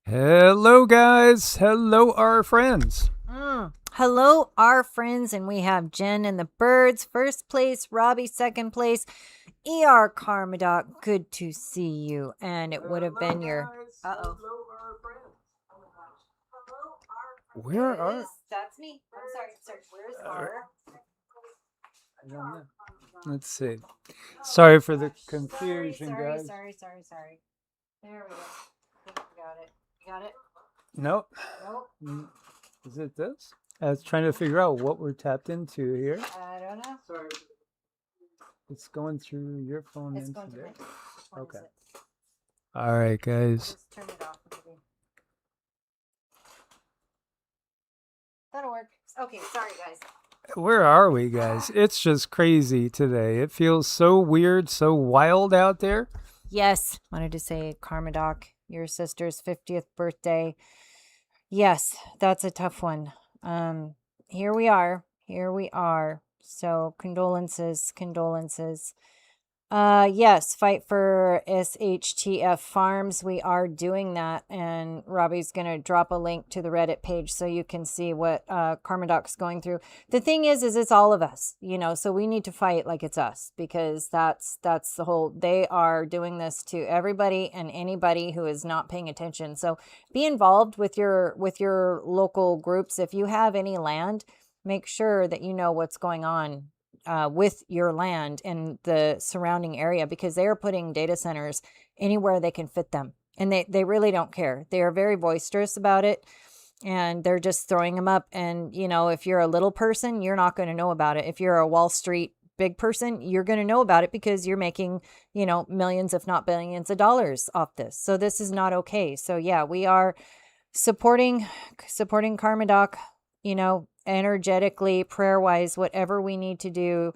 Hello, guys. Hello, our friends. Hello, our friends, and we have Jen and the Birds, first place, Robbie, second place, ER Karmadoc, good to see you. And it would have been your. Uh-oh. Hello, our friends. Hello, our Where are? That's me. I'm sorry. Where's our? I don't know. Let's see. Sorry for the confusion, guys. Sorry. There we go. I think we got it. You got it? Nope. Nope. Is it this? I was trying to figure out what we're tapped into here. I don't know. Sorry. It's going through your phone It's into going there. to Okay. All right, guys. Just turn it off. Maybe. That'll work. Okay, sorry, guys. Where are we, guys? It's just crazy today. It feels so weird, so wild out there. Yes, wanted to say Karmadoc, your sister's 50th birthday. Yes, that's a tough one. Here we are. So condolences. Yes, fight for SHTF Farms. We are doing that, and Robbie's going to drop a link to the Reddit page so you can see what Karmadoc's going through. The thing is it's all of us, so we need to fight like it's us, because that's the whole, they are doing this to everybody and anybody who is not paying attention. So be involved with your local groups. If you have any land, make sure that you know what's going on with your land and the surrounding area, because they are putting data centers anywhere they can fit them. And they really don't care. They are very boisterous about it, and they're just throwing them up. And, if you're a little person, you're not going to know about it. If you're a Wall Street big person, you're going to know about it because you're making, millions, if not billions of dollars off this. So this is not okay. So yeah, we are supporting Karmadoc, energetically, prayer-wise, whatever we need to do,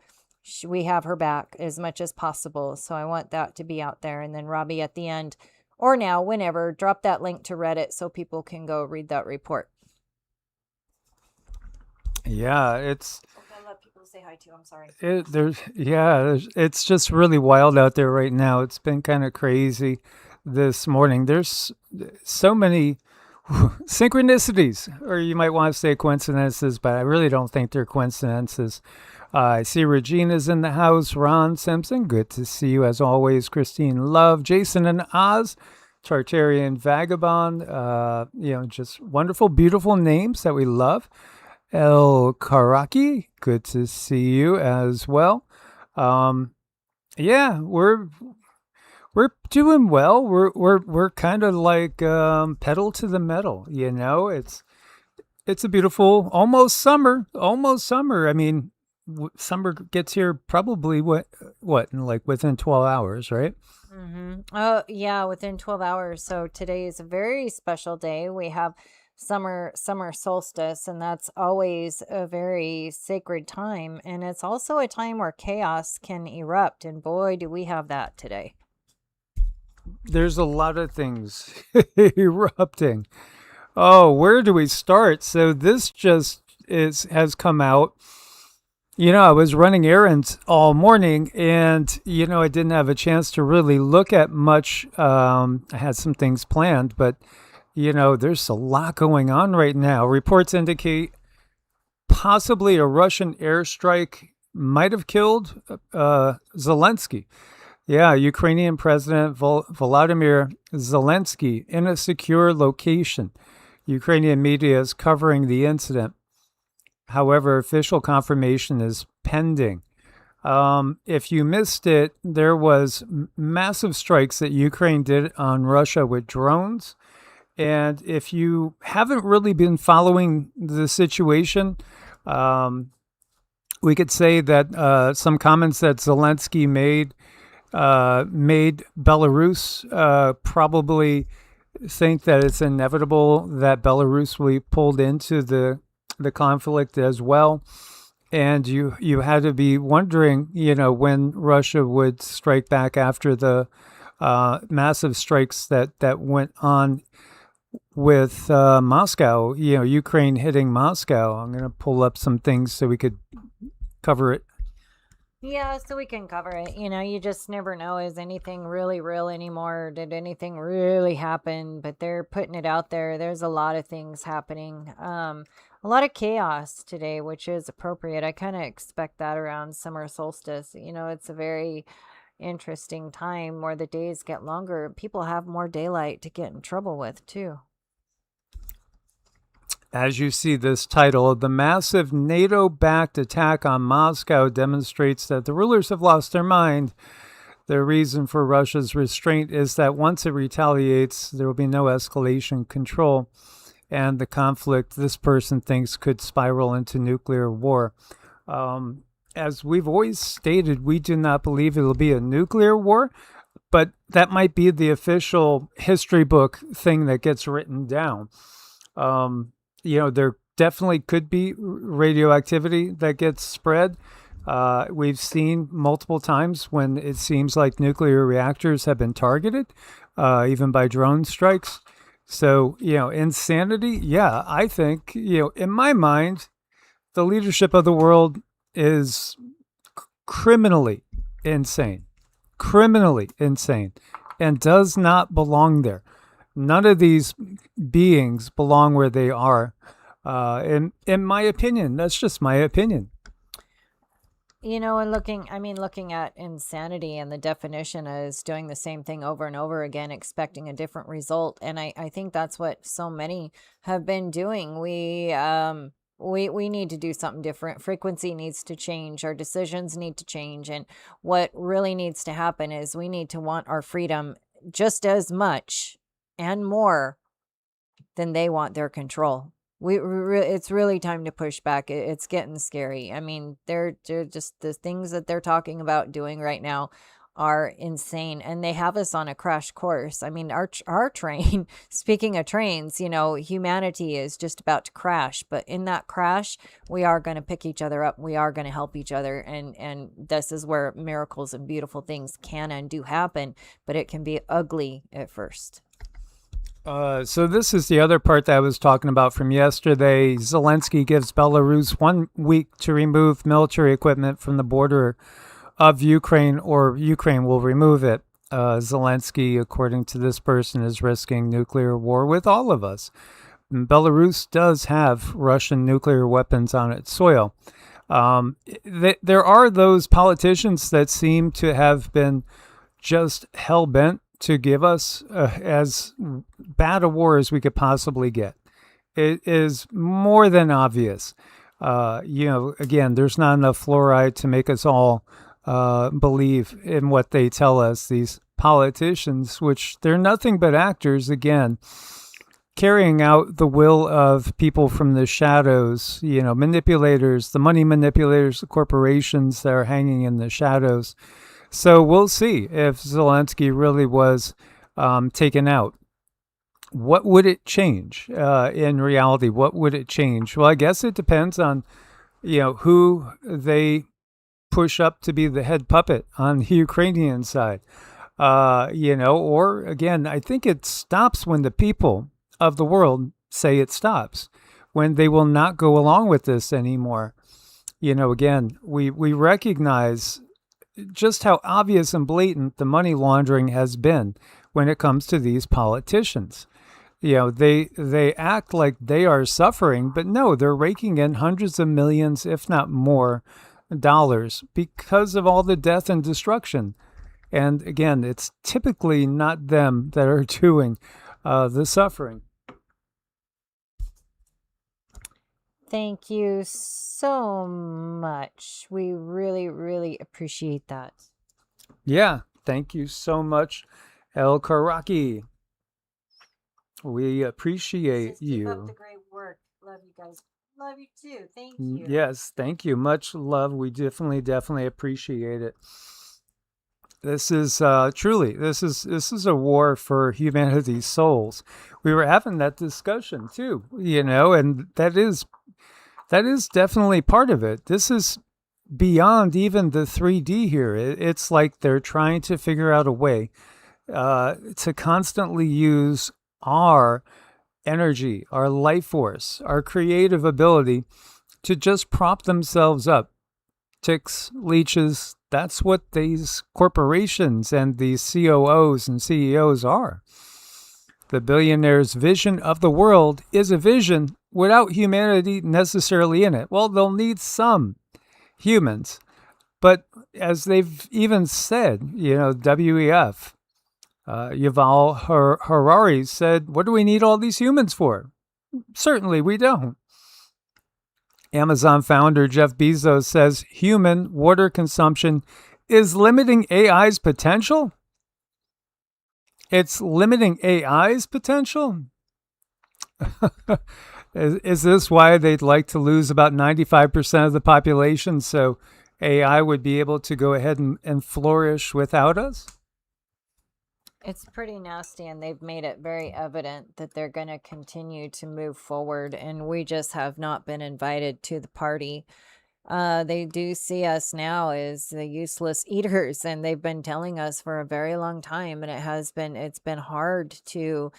we have her back as much as possible. So I want that to be out there. And then Robbie at the end, or now, whenever, drop that link to Reddit so people can go read that report. Yeah, it's. I'll let people say hi to. I'm sorry. It's just really wild out there right now. It's been kind of crazy this morning. There's so many synchronicities, or you might want to say coincidences, but I really don't think they're coincidences. I see Regina's in the house. Ron Simpson, good to see you as always. Christine Love, Jason and Oz, Tartarian Vagabond, just wonderful, beautiful names that we love. El Karaki, good to see you as well. Yeah, we're doing well. We're kind of like pedal to the metal, It's a beautiful almost summer. I mean, summer gets here probably in like within 12 hours, right? Mm-hmm. Oh yeah, within 12 hours. So today is a very special day. We have summer solstice, and that's always a very sacred time. And it's also a time where chaos can erupt. And boy, do we have that today. There's a lot of things erupting. Oh, where do we start? So this just has come out. I was running errands all morning, and I didn't have a chance to really look at much. I had some things planned, but there's a lot going on right now. Reports indicate possibly a Russian airstrike might have killed Zelensky. Yeah, Ukrainian President Volodymyr Zelensky in a secure location. Ukrainian media is covering the incident. However, official confirmation is pending. If you missed it, there was massive strikes that Ukraine did on Russia with drones. And if you haven't really been following the situation, we could say that some comments that Zelensky made Belarus probably think that it's inevitable that Belarus will be pulled into the conflict as well. And you had to be wondering, when Russia would strike back after the massive strikes that went on with Moscow, Ukraine hitting Moscow. I'm going to pull up some things so we could cover it. Yeah, so we can cover it. You just never know. Is anything really real anymore? Did anything really happen? But they're putting it out there. There's a lot of things happening. A lot of chaos today, which is appropriate. I kind of expect that around summer solstice. It's a very interesting time where the days get longer. People have more daylight to get in trouble with, too. As you see this title, the massive NATO-backed attack on Moscow demonstrates that the rulers have lost their mind. The reason for Russia's restraint is that once it retaliates, there will be no escalation control, and the conflict, this person thinks, could spiral into nuclear war. As we've always stated, we do not believe it will be a nuclear war, but that might be the official history book thing that gets written down. There definitely could be radioactivity that gets spread. We've seen multiple times when it seems like nuclear reactors have been targeted, even by drone strikes. So, insanity, yeah, I think, in my mind, the leadership of the world is criminally insane, and does not belong there. None of these beings belong where they are. In my opinion, that's just my opinion. And looking at insanity, and the definition is doing the same thing over and over again, expecting a different result. And I think that's what so many have been doing. We need to do something different. Frequency needs to change. Our decisions need to change. And what really needs to happen is we need to want our freedom just as much and more than they want their control. It's really time to push back. It's getting scary. I mean, they're just, the things that they're talking about doing right now are insane, and they have us on a crash course. I mean, our train, speaking of trains, humanity is just about to crash, but in that crash, we are going to pick each other up. We are going to help each other, and this is where miracles and beautiful things can and do happen, but it can be ugly at first. So this is the other part that I was talking about from yesterday. Zelensky gives Belarus 1 week to remove military equipment from the border of Ukraine, or Ukraine will remove it. Zelensky, according to this person, is risking nuclear war with all of us. Belarus does have Russian nuclear weapons on its soil. There are those politicians that seem to have been just hell-bent to give us as bad a war as we could possibly get. It is more than obvious. Again, there's not enough fluoride to make us all believe in what they tell us, these politicians, which they're nothing but actors, again, carrying out the will of people from the shadows, manipulators, the money manipulators, the corporations that are hanging in the shadows. So we'll see if Zelensky really was taken out. What would it change in reality? What would it change? Well, I guess it depends on, who they push up to be the head puppet on the Ukrainian side. Or again, I think it stops when the people of the world say it stops, when they will not go along with this anymore. Again, we recognize just how obvious and blatant the money laundering has been when it comes to these politicians. They act like they are suffering, but no, they're raking in hundreds of millions, if not more, dollars because of all the death and destruction. And again, it's typically not them that are doing the suffering. Thank you so much. We really, really appreciate that. Yeah, thank you so much, El Karaki. We appreciate you. Keep up the great work. Love you guys. Love you too. Thank you. Yes, thank you. Much love. We definitely appreciate it. This is truly, this is a war for humanity's souls. We were having that discussion too, and that is definitely part of it. This is beyond even the 3D here. It's like they're trying to figure out a way to constantly use our energy, our life force, our creative ability to just prop themselves up ticks, leeches. That's what these corporations and these COOs and CEOs are. The billionaire's vision of the world is a vision without humanity necessarily in it. Well, they'll need some humans. But as they've even said, WEF, Yuval Harari said, what do we need all these humans for? Certainly we don't. Amazon founder Jeff Bezos says human water consumption is limiting AI's potential? It's limiting AI's potential? Is this why they'd like to lose about 95% of the population so AI would be able to go ahead and flourish without us? It's pretty nasty, and they've made it very evident that they're going to continue to move forward, and we just have not been invited to the party. They do see us now as the useless eaters, and they've been telling us for a very long time, and it's been hard to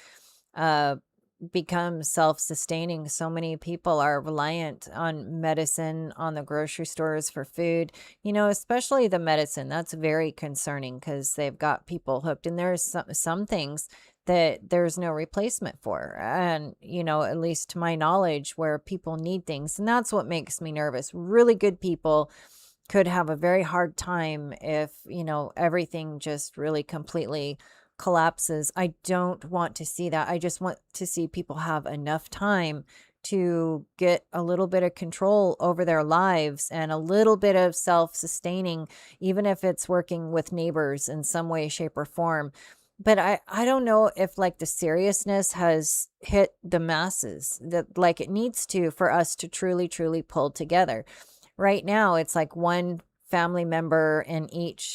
become self-sustaining. So many people are reliant on medicine, on the grocery stores for food, especially the medicine. That's very concerning because they've got people hooked, and there's some things that there's no replacement for. And, at least to my knowledge, where people need things. And that's what makes me nervous. Really good people could have a very hard time if, everything just really completely collapses. I don't want to see that. I just want to see people have enough time to get a little bit of control over their lives and a little bit of self-sustaining, even if it's working with neighbors in some way, shape, or form. But I don't know if the seriousness has hit the masses that like it needs to for us to truly, truly pull together. Right now, it's like one family member in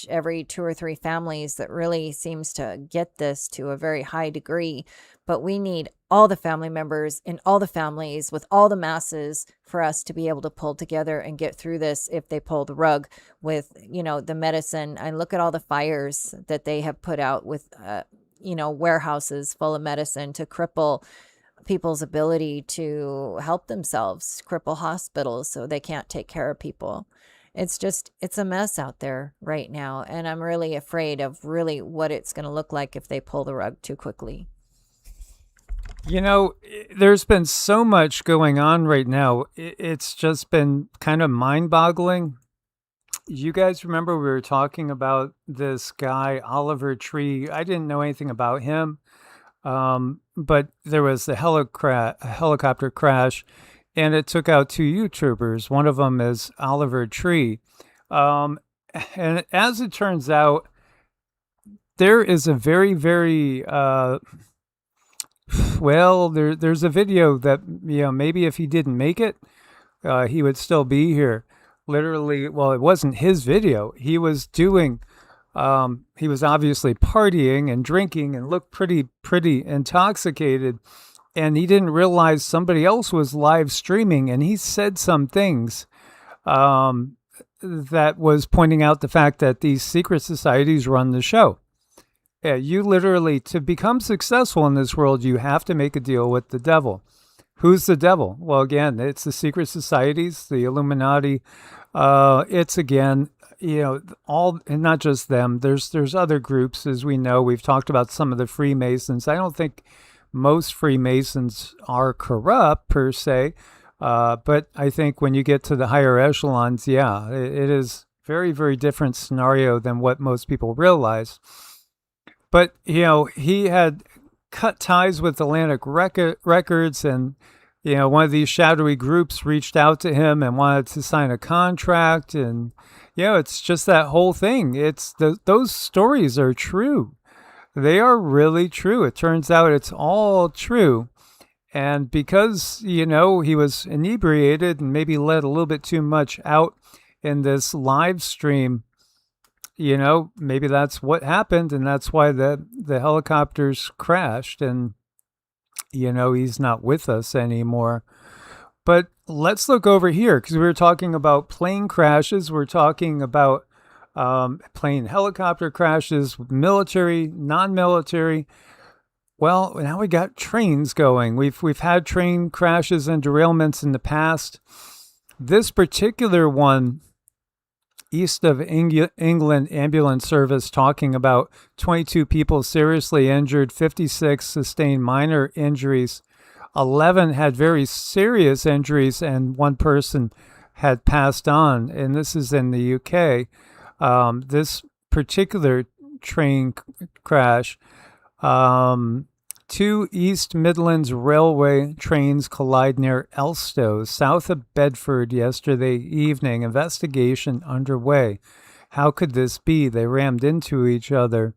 every 2 or 3 families that really seems to get this to a very high degree. But we need all the family members in all the families with all the masses for us to be able to pull together and get through this if they pull the rug with, the medicine. I look at all the fires that they have put out with, warehouses full of medicine to cripple people's ability to help themselves, cripple hospitals so they can't take care of people. It's a mess out there right now. And I'm really afraid of really what it's going to look like if they pull the rug too quickly. There's been so much going on right now. It's just been kind of mind-boggling. You guys remember we were talking about this guy, Oliver Tree. I didn't know anything about him, but there was the helicopter crash, and it took out 2 YouTubers. One of them is Oliver Tree. And as it turns out, there is a very, very... there's a video that, maybe if he didn't make it, he would still be here. Literally, well, it wasn't his video. He was doing, he was obviously partying and drinking and looked pretty intoxicated. And he didn't realize somebody else was live streaming. And he said some things that was pointing out the fact that these secret societies run the show. Yeah, you literally, to become successful in this world, you have to make a deal with the devil. Who's the devil? Well, again, it's the secret societies, the Illuminati. It's, again, all, and not just them. There's other groups, as we know. We've talked about some of the Freemasons. I don't think most Freemasons are corrupt, per se. But I think when you get to the higher echelons, yeah, it is very, very different scenario than what most people realize. But, he had cut ties with Atlantic Records, and, one of these shadowy groups reached out to him and wanted to sign a contract. And, it's just that whole thing. Those stories are true. They are really true. It turns out it's all true. And because, he was inebriated and maybe let a little bit too much out in this live stream, maybe that's what happened, and that's why the helicopters crashed, and, he's not with us anymore. But let's look over here, because we were talking about plane crashes. We're talking about plane helicopter crashes, military, non-military. Well, now we got trains going. We've had train crashes and derailments in the past. This particular one East of England ambulance service talking about 22 people seriously injured, 56 sustained minor injuries, 11 had very serious injuries, and one person had passed on. And this is in the UK. This particular train crash, two East Midlands Railway trains collide near Elstow, south of Bedford, yesterday evening. Investigation underway. How could this be? They rammed into each other.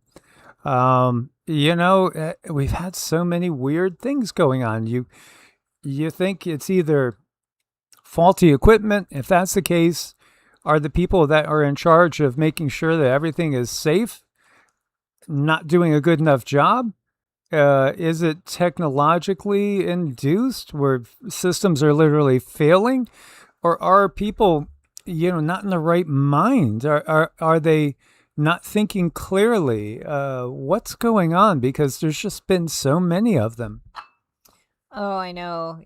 We've had so many weird things going on. You think it's either faulty equipment. If that's the case, are the people that are in charge of making sure that everything is safe not doing a good enough job? Is it technologically induced where systems are literally failing? Or are people, not in the right mind? Are they not thinking clearly? What's going on? Because there's just been so many of them. Oh, I know.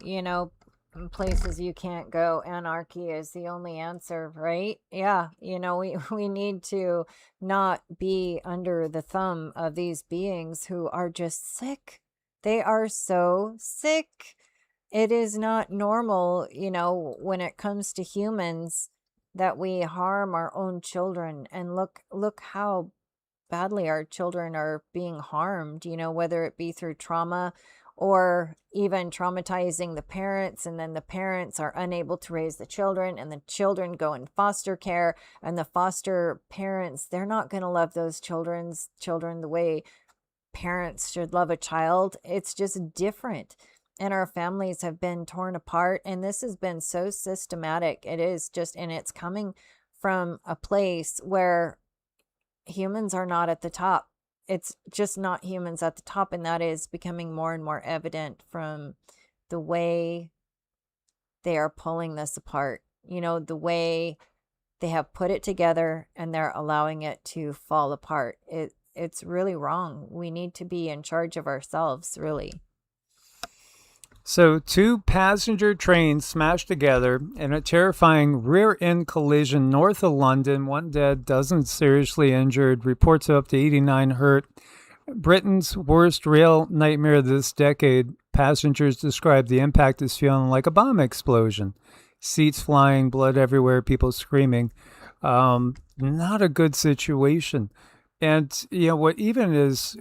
Places you can't go, anarchy is the only answer, right? Yeah, we need to not be under the thumb of these beings who are just sick. They are so sick. It is not normal, when it comes to humans, that we harm our own children. And look how badly our children are being harmed, whether it be through trauma or even traumatizing the parents, and then the parents are unable to raise the children, and the children go in foster care, and the foster parents, they're not going to love those children the way parents should love a child. It's just different. And our families have been torn apart, and this has been so systematic. It is just, and it's coming from a place where humans are not at the top. It's just not humans at the top, and that is becoming more and more evident from the way they are pulling this apart. The way they have put it together and they're allowing it to fall apart. It's really wrong. We need to be in charge of ourselves, really. So, two passenger trains smashed together in a terrifying rear-end collision north of London. One dead, dozens seriously injured, reports of up to 89 hurt. Britain's worst rail nightmare this decade. Passengers described the impact as feeling like a bomb explosion. Seats flying, blood everywhere, people screaming. Not a good situation. And, what even is,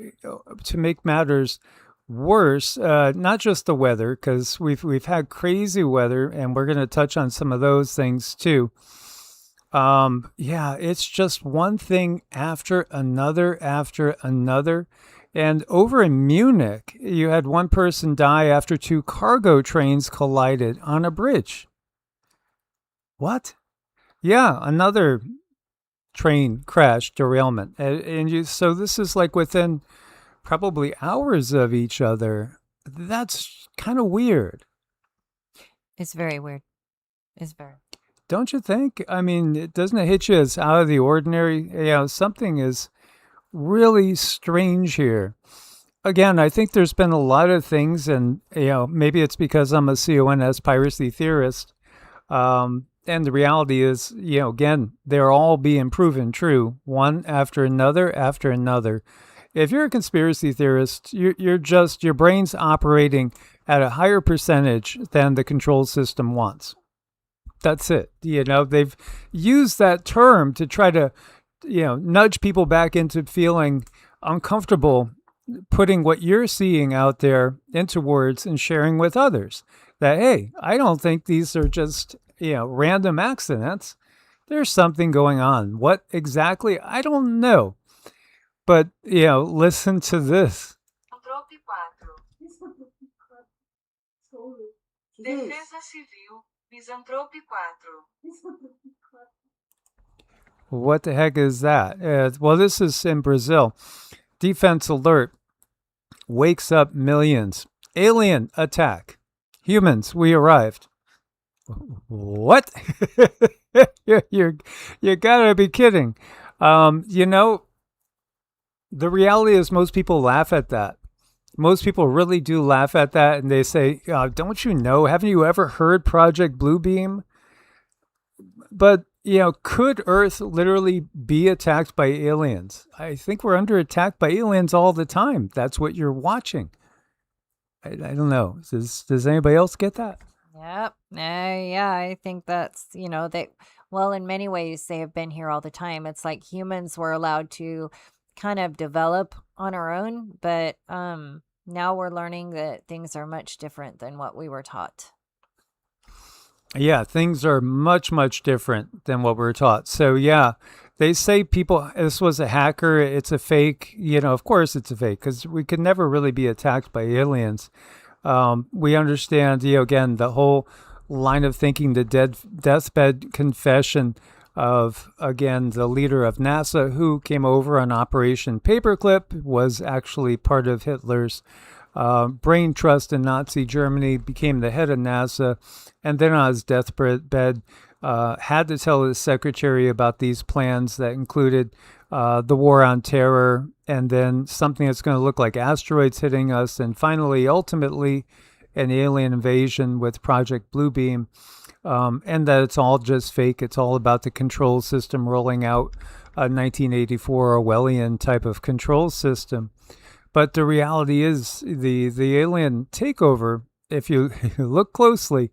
to make matters worse, not just the weather, because we've had crazy weather, and we're going to touch on some of those things too. It's just one thing after another. And over in Munich, you had one person die after two cargo trains collided on a bridge. What? Yeah, another train crash, derailment. So this is like within probably hours of each other. That's kind of weird. It's very weird. It's very. Don't you think? I mean, doesn't it hit you as out of the ordinary? Something is really strange here. Again, I think there's been a lot of things, and maybe it's because I'm a CONS piracy theorist. And the reality is, again, they're all being proven true, one after another after another. If you're a conspiracy theorist, your brain's operating at a higher percentage than the control system wants. That's it. They've used that term to try to, nudge people back into feeling uncomfortable putting what you're seeing out there into words and sharing with others. That, hey, I don't think these are just, random accidents. There's something going on. What exactly? I don't know. But, listen to this. Defesa Civil, Misanthrope 4. What the heck is that? Well, this is in Brazil. Defense alert. Wakes up millions. Alien attack. Humans, we arrived. What? You gotta be kidding. The reality is most people laugh at that. Most people really do laugh at that, and they say, don't you know? Haven't you ever heard Project Bluebeam? But could Earth literally be attacked by aliens? I think we're under attack by aliens all the time. That's what you're watching. I don't know. Does anybody else get that? Yep. Yeah, I think that's, well, in many ways, they have been here all the time. It's like humans were allowed to kind of develop on our own, but now we're learning that things are much different than what we were taught. Yeah, things are much, much different than what we're taught. So, yeah, they say this was a hacker, it's a fake. Of course it's a fake because we could never really be attacked by aliens. We understand, again, the whole line of thinking, the deathbed confession of, again, the leader of NASA who came over on Operation Paperclip, was actually part of Hitler's brain trust in Nazi Germany, became the head of NASA, and then on his deathbed had to tell his secretary about these plans that included the war on terror, and then something that's going to look like asteroids hitting us, and finally, ultimately, an alien invasion with Project Bluebeam, and that it's all just fake. It's all about the control system rolling out a 1984 Orwellian type of control system. But the reality is the alien takeover, if you look closely,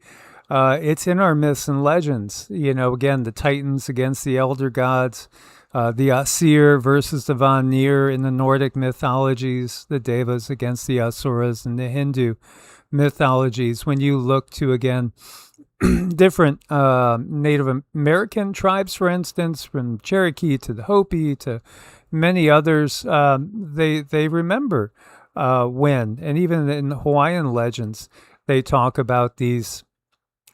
it's in our myths and legends. Again, the Titans against the Elder Gods, the Asir versus the Vanir in the Nordic mythologies, the Devas against the Asuras in the Hindu mythologies. When you look to, again, different Native American tribes, for instance, from Cherokee to the Hopi to many others, they remember when, and even in the Hawaiian legends, they talk about these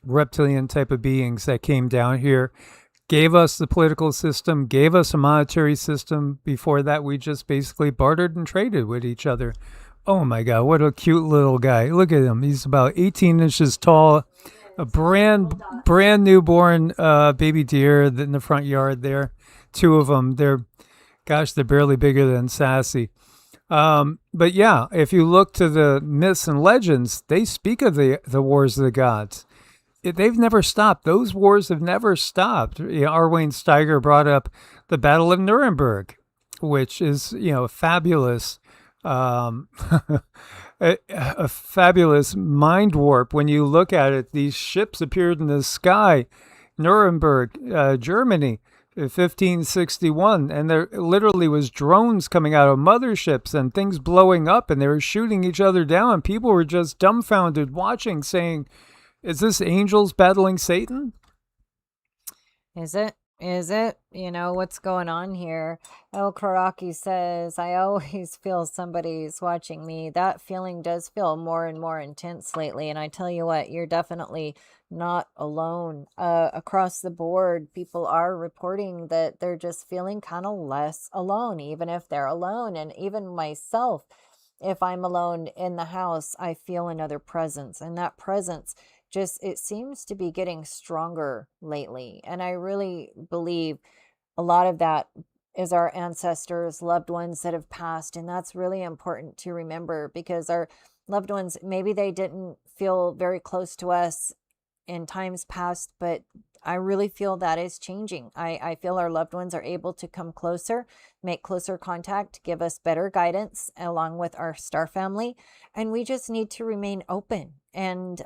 reptilian type of beings that came down here, gave us the political system, gave us a monetary system. Before that, we just basically bartered and traded with each other. Oh my God, what a cute little guy. Look at him. He's about 18 inches tall, a brand newborn baby deer in the front yard there. Two of them. They're barely bigger than Sassy. But yeah, if you look to the myths and legends, they speak of the wars of the gods. They've never stopped. Those wars have never stopped. R. Wayne Steiger brought up the Battle of Nuremberg, which is, a fabulous, a fabulous mind warp. When you look at it, these ships appeared in the sky, Nuremberg, Germany, 1561, and there literally was drones coming out of motherships and things blowing up, and they were shooting each other down. People were just dumbfounded watching, saying, is this angels battling Satan? Is it? What's going on here? El Karaki says, I always feel somebody's watching me. That feeling does feel more and more intense lately. And I tell you what, you're definitely not alone. Across the board, people are reporting that they're just feeling kind of less alone, even if they're alone. And even myself, if I'm alone in the house, I feel another presence. And that presence it seems to be getting stronger lately. And I really believe a lot of that is our ancestors, loved ones that have passed. And that's really important to remember, because our loved ones, maybe they didn't feel very close to us in times past, but I really feel that is changing. I feel our loved ones are able to come closer, make closer contact, give us better guidance along with our star family. And we just need to remain open and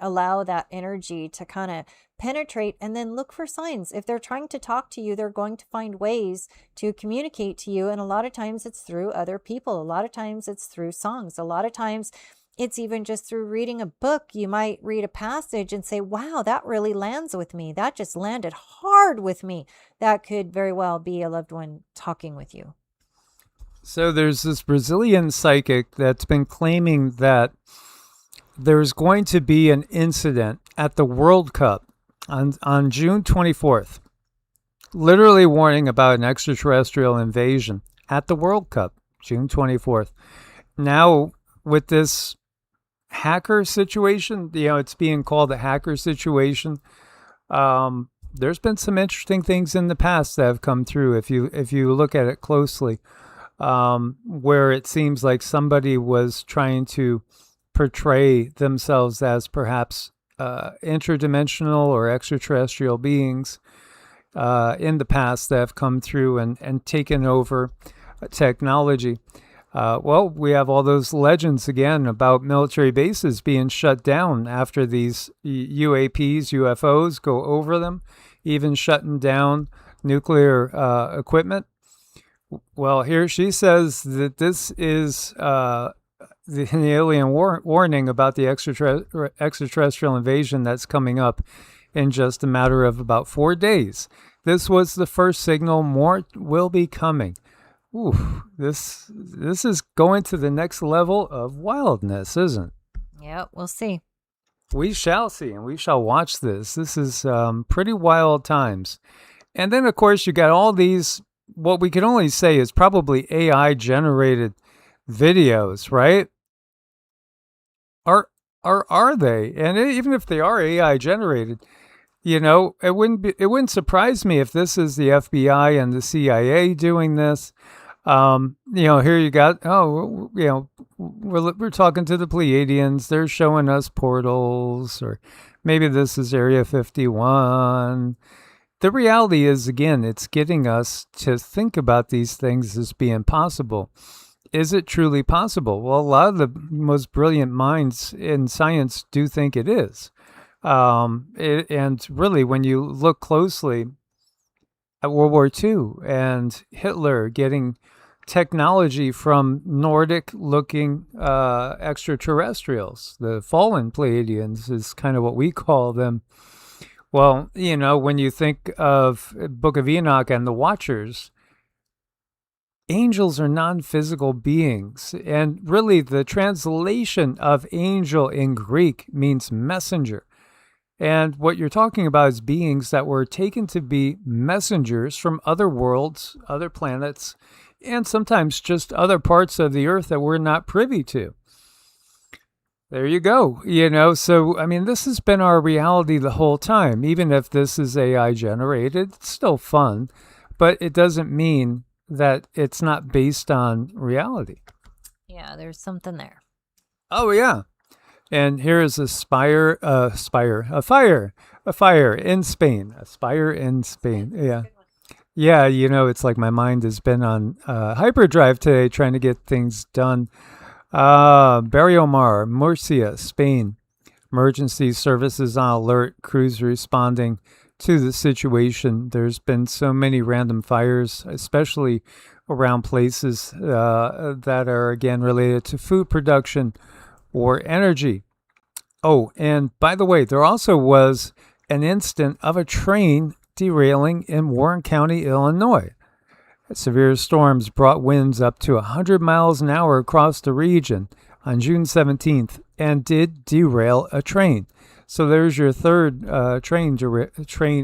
allow that energy to kind of penetrate, and then look for signs. If they're trying to talk to you, they're going to find ways to communicate to you. And a lot of times it's through other people. A lot of times it's through songs. A lot of times it's even just through reading a book. You might read a passage and say, wow, that really lands with me. That just landed hard with me. That could very well be a loved one talking with you. So there's this Brazilian psychic that's been claiming that there's going to be an incident at the World Cup on June 24th, literally warning about an extraterrestrial invasion at the World Cup, June 24th. Now, with this hacker situation, it's being called a hacker situation. There's been some interesting things in the past that have come through, if you look at it closely, where it seems like somebody was trying to portray themselves as perhaps interdimensional or extraterrestrial beings, in the past that have come through and taken over technology. Well, we have all those legends again about military bases being shut down after these UAPs, UFOs go over them, even shutting down nuclear equipment. Well, here she says that this is the alien warning about the extraterrestrial invasion that's coming up in just a matter of about 4 days. This was the first signal. More will be coming. Ooh, this is going to the next level of wildness, isn't it? Yep, we'll see. We shall see, and we shall watch this. This is pretty wild times. And then, of course, you got all these, what we can only say is probably AI-generated videos, right? Are they? And even if they are AI-generated, you know, it wouldn't surprise me if this is the FBI and the CIA doing this. You know, here you got, you know, we're talking to the Pleiadians. They're showing us portals, or maybe this is Area 51. The reality is, again, it's getting us to think about these things as being possible. Is it truly possible? Well, a lot of the most brilliant minds in science do think it is. And really, when you look closely at World War II and Hitler getting technology from Nordic-looking extraterrestrials, the fallen Pleiadians is kind of what we call them. Well, you know, when you think of Book of Enoch and the Watchers, angels are non-physical beings. And really, the translation of angel in Greek means messenger. And what you're talking about is beings that were taken to be messengers from other worlds, other planets, and sometimes just other parts of the earth that we're not privy to. There you go. You know, so, I mean, this has been our reality the whole time. Even if this is AI generated, it's still fun, but it doesn't mean that it's not based on reality. Yeah, there's something there. Oh, yeah. And here is a fire in Spain. A spire in Spain. Yeah. Yeah, you know, it's like my mind has been on hyperdrive today trying to get things done. Barriomar, Murcia, Spain. Emergency services on alert, crews responding to the situation. There's been so many random fires, especially around places that are, again, related to food production or energy. Oh, and by the way, there also was an incident of a train derailing in Warren County, Illinois. Severe storms brought winds up to 100 miles an hour across the region on June 17th and did derail a train. So there's your third train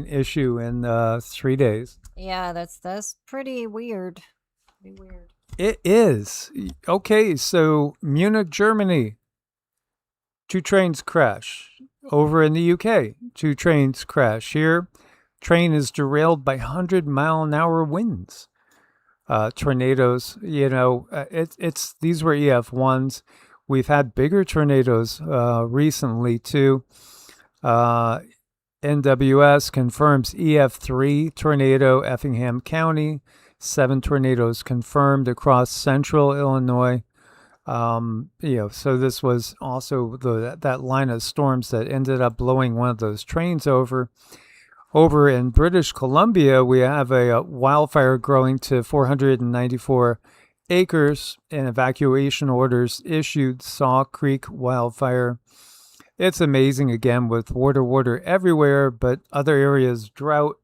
issue in 3 days. Yeah, that's pretty weird. Pretty weird. It is. Okay, so Munich, Germany. 2 trains crash. Over in the UK, 2 trains crash. Here, train is derailed by 100-mile-an-hour winds. Tornadoes, you know, it's these were EF1s. We've had bigger tornadoes recently too. NWS confirms EF3 tornado, Effingham County. 7 tornadoes confirmed across central Illinois. You know, so this was also that line of storms that ended up blowing one of those trains over. Over in British Columbia, we have a wildfire growing to 494 acres and evacuation orders issued. Saw Creek wildfire. It's amazing, again, with water everywhere, but other areas drought.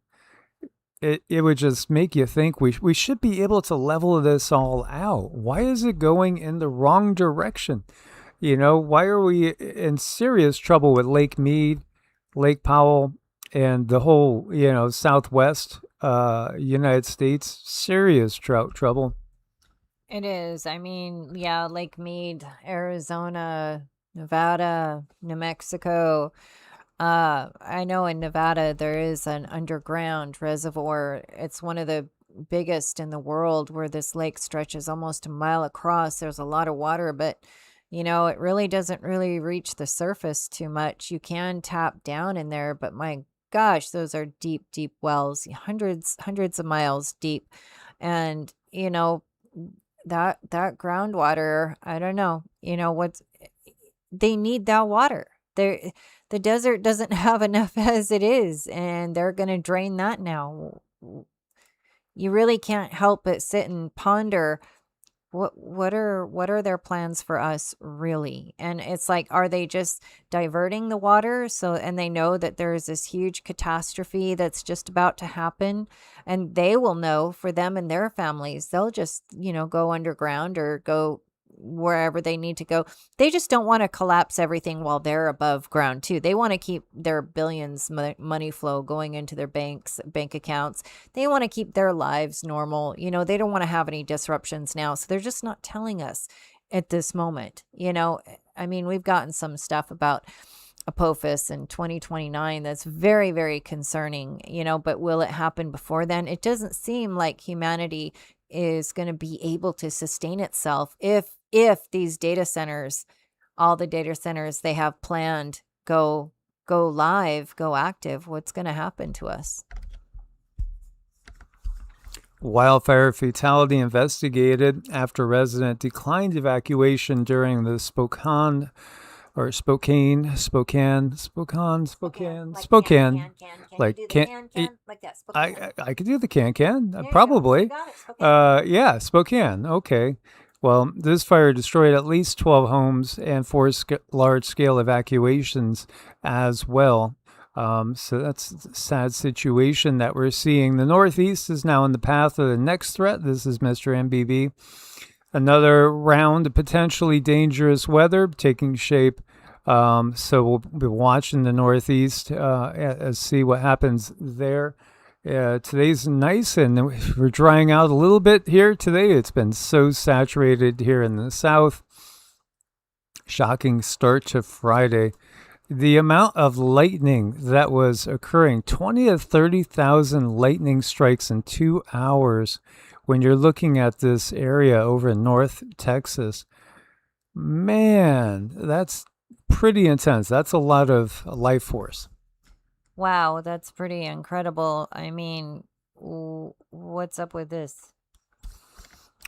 It would just make you think we should be able to level this all out. Why is it going in the wrong direction? You know, why are we in serious trouble with Lake Mead, Lake Powell, and the whole, you know, Southwest United States? Serious drought trouble. It is. I mean, yeah, Lake Mead, Arizona, Nevada, New Mexico. I know in Nevada there is an underground reservoir. It's one of the biggest in the world, where this lake stretches almost a mile across. There's a lot of water, but you know, it really doesn't really reach the surface too much. You can tap down in there, but my gosh, those are deep, deep wells, hundreds of miles deep. And, that groundwater, I don't know, they need that water. The desert doesn't have enough as it is, and they're going to drain that now. You really can't help but sit and ponder what are their plans for us really? And it's like, are they just diverting the water and they know that there is this huge catastrophe that's just about to happen, and they will know for them and their families, they'll just, go underground or go wherever they need to go. They just don't want to collapse everything while they're above ground too. They want to keep their billions money flow going into their bank accounts. They want to keep their lives normal. They don't want to have any disruptions now. So they're just not telling us at this moment. We've gotten some stuff about Apophis in 2029 that's very, very concerning, but will it happen before then? It doesn't seem like humanity is going to be able to sustain itself if these data centers, all the data centers they have planned, go live, go active. What's going to happen to us? Wildfire fatality investigated after resident declined evacuation during the Spokane. Like that. Spokane. I could do the can. There Probably. you go. You got it. Spokane. Yeah, Spokane. Okay. Well, this fire destroyed at least 12 homes and 4 large-scale evacuations as well. So that's a sad situation that we're seeing. The Northeast is now in the path of the next threat. This is Mr. MBB. Another round of potentially dangerous weather taking shape. So we'll be watching the Northeast and see what happens there. Today's nice, and we're drying out a little bit here today. It's been so saturated here in the South. Shocking start to Friday. The amount of lightning that was occurring, 20 to 30,000 lightning strikes in 2 hours when you're looking at this area over in North Texas. Man, that's pretty intense. That's a lot of life force. Wow, that's pretty incredible. What's up with this?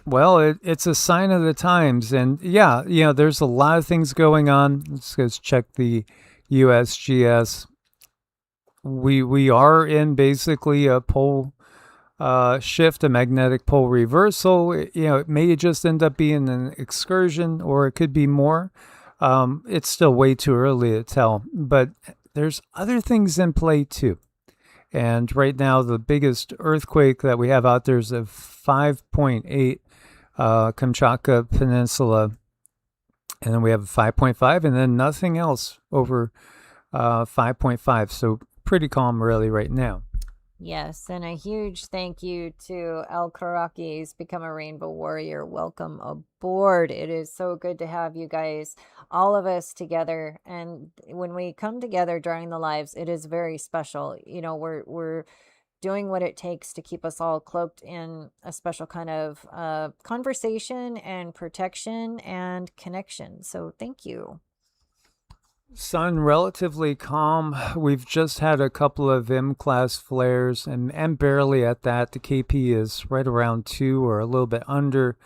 Well, it's a sign of the times. And yeah, there's a lot of things going on. Let's check the USGS. We are in basically a pole shift, a magnetic pole reversal. It may just end up being an excursion, or it could be more. It's still way too early to tell, but there's other things in play too. And right now, the biggest earthquake that we have out there is a 5.8 Kamchatka Peninsula. And then we have a 5.5, and then nothing else over 5.5. So pretty calm really right now. Yes, and a huge thank you to El Karaki. He's become a Rainbow Warrior. Welcome aboard. It is so good to have you guys, all of us together. And when we come together during the lives, it is very special. We're doing what it takes to keep us all cloaked in a special kind of conversation and protection and connection. So thank you. Sun relatively calm. We've just had a couple of M-class flares, and barely at that. The KP is right around 2 or a little bit under.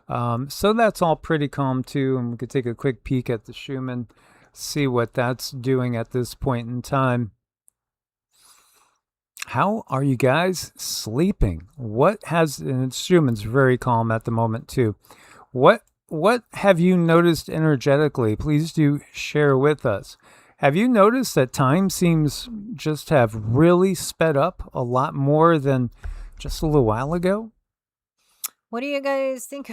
So that's all pretty calm too. And we could take a quick peek at the Schumann, see what that's doing at this point in time. How are you guys sleeping? And Schumann's very calm at the moment too. What have you noticed energetically? Please do share with us. Have you noticed that time seems just to have really sped up a lot more than just a little while ago? What do you guys think?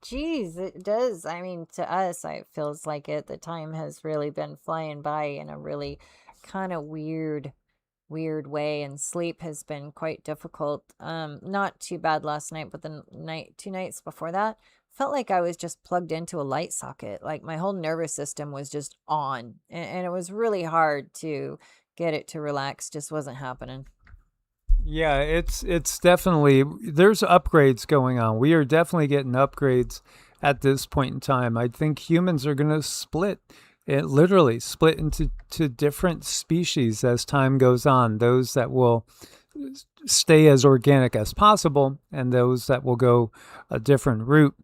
Geez, it does. To us, it feels like it. The time has really been flying by in a really kind of weird way, and sleep has been quite difficult. Not too bad last night, but the 2 nights before that, felt like I was just plugged into a light socket. Like my whole nervous system was just on, and it was really hard to get it to relax. Just wasn't happening. Yeah, it's definitely, there's upgrades going on. We are definitely getting upgrades at this point in time. I think humans are going to split it literally split into different species as time goes on. Those that will stay as organic as possible, and those that will go a different route.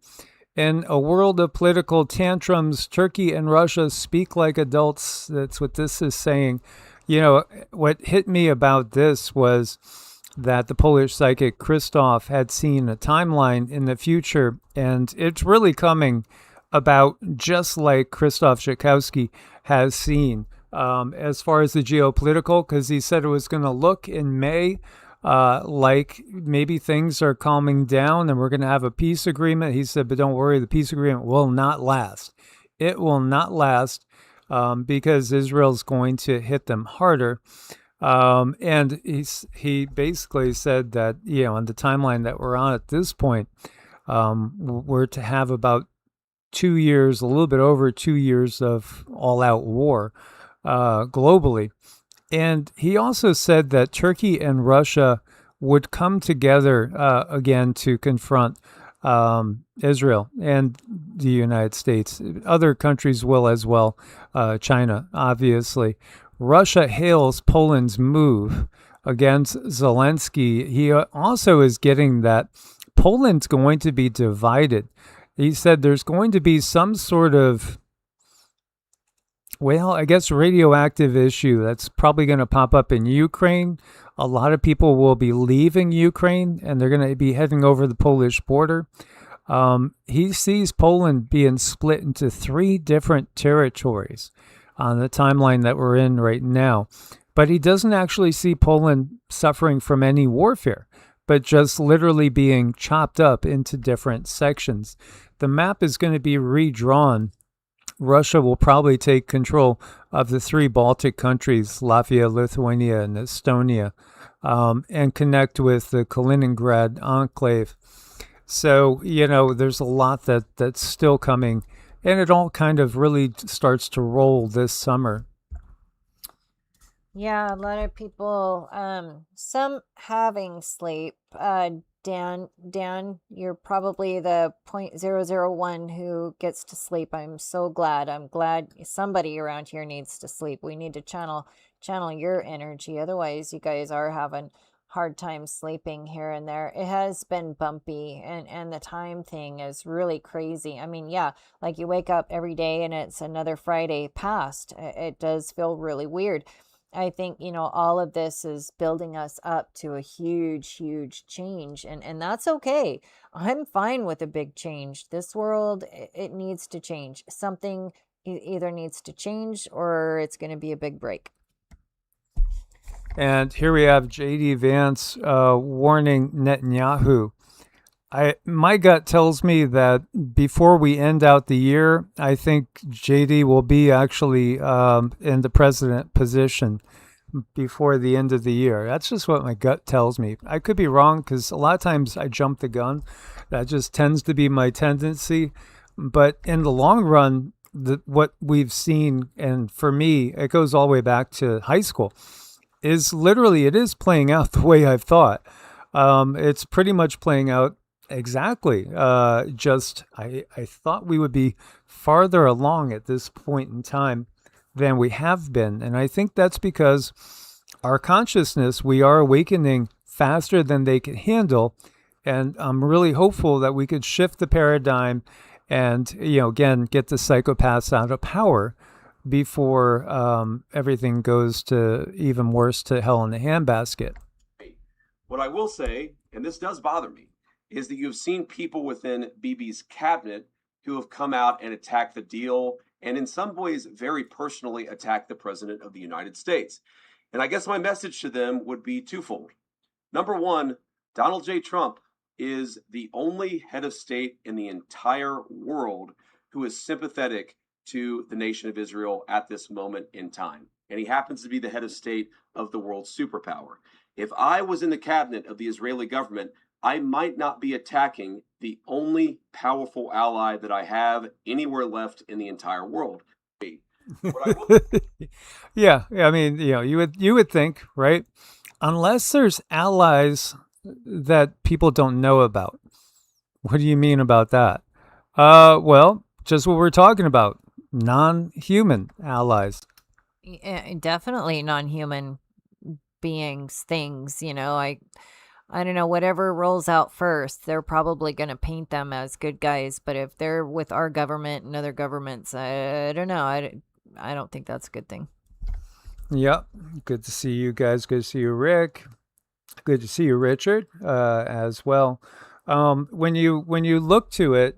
In a world of political tantrums, Turkey and Russia speak like adults. That's what this is saying. You know, what hit me about this was that the Polish psychic Christoph had seen a timeline in the future, and it's really coming about just like Christoph Zhikowski has seen as far as the geopolitical, because he said it was going to look in May like maybe things are calming down and we're going to have a peace agreement. He said, but don't worry, the peace agreement will not last. It will not last because Israel's going to hit them harder. And he basically said that, you know, on the timeline that we're on at this point, we're to have about 2 years, a little bit over 2 years of all-out war globally. And he also said that Turkey and Russia would come together again to confront Israel and the United States. Other countries will as well, China, obviously. Russia hails Poland's move against Zelensky. He also is getting that Poland's going to be divided. He said there's going to be some sort of, well, I guess radioactive issue that's probably going to pop up in Ukraine. A lot of people will be leaving Ukraine and they're going to be heading over the Polish border. He sees Poland being split into 3 different territories on the timeline that we're in right now. But he doesn't actually see Poland suffering from any warfare, but just literally being chopped up into different sections. The map is going to be redrawn. Russia will probably take control of the 3 Baltic countries, Latvia, Lithuania, and Estonia, and connect with the Kaliningrad enclave. So, you know, there's a lot that's still coming, and it all kind of really starts to roll this summer. Yeah, a lot of people, some having sleep. Dan, you're probably the 0.001 who gets to sleep. I'm so glad. I'm glad somebody around here needs to sleep. We need to channel your energy. Otherwise, you guys are having hard time sleeping here and there. It has been bumpy, and the time thing is really crazy. I mean, yeah, like you wake up every day and it's another Friday past. It does feel really weird. I think, you know, all of this is building us up to a huge, huge change. And that's okay. I'm fine with a big change. This world, it needs to change. Something either needs to change or it's going to be a big break. And here we have J.D. Vance warning Netanyahu. My gut tells me that before we end out the year, I think JD will be actually in the president position before the end of the year. That's just what my gut tells me. I could be wrong because a lot of times I jump the gun. That just tends to be my tendency. But in the long run, what we've seen, and for me, it goes all the way back to high school, is literally it is playing out the way I've thought. It's pretty much playing out exactly. Just I thought we would be farther along at this point in time than we have been. And I think that's because our consciousness, we are awakening faster than they can handle. And I'm really hopeful that we could shift the paradigm and, you know, again, get the psychopaths out of power before everything goes to even worse, to hell in the handbasket. What I will say, and this does bother me, is that you've seen people within Bibi's cabinet who have come out and attacked the deal, and in some ways very personally attacked the President of the United States. And I guess my message to them would be twofold. Number one, Donald J. Trump is the only head of state in the entire world who is sympathetic to the nation of Israel at this moment in time. And he happens to be the head of state of the world's superpower. If I was in the cabinet of the Israeli government, I might not be attacking the only powerful ally that I have anywhere left in the entire world. Yeah, I mean, you know, you would think, right? Unless there's allies that people don't know about. What do you mean about that? Well, just what we're talking about. non-human allies. Definitely non-human beings, things, I don't know, whatever rolls out first, they're probably going to paint them as good guys. But if they're with our government and other governments, I don't know. I don't think that's a good thing. Yep. Good to see you guys. Good to see you, Rick. Good to see you, Richard, as well. When you look to it,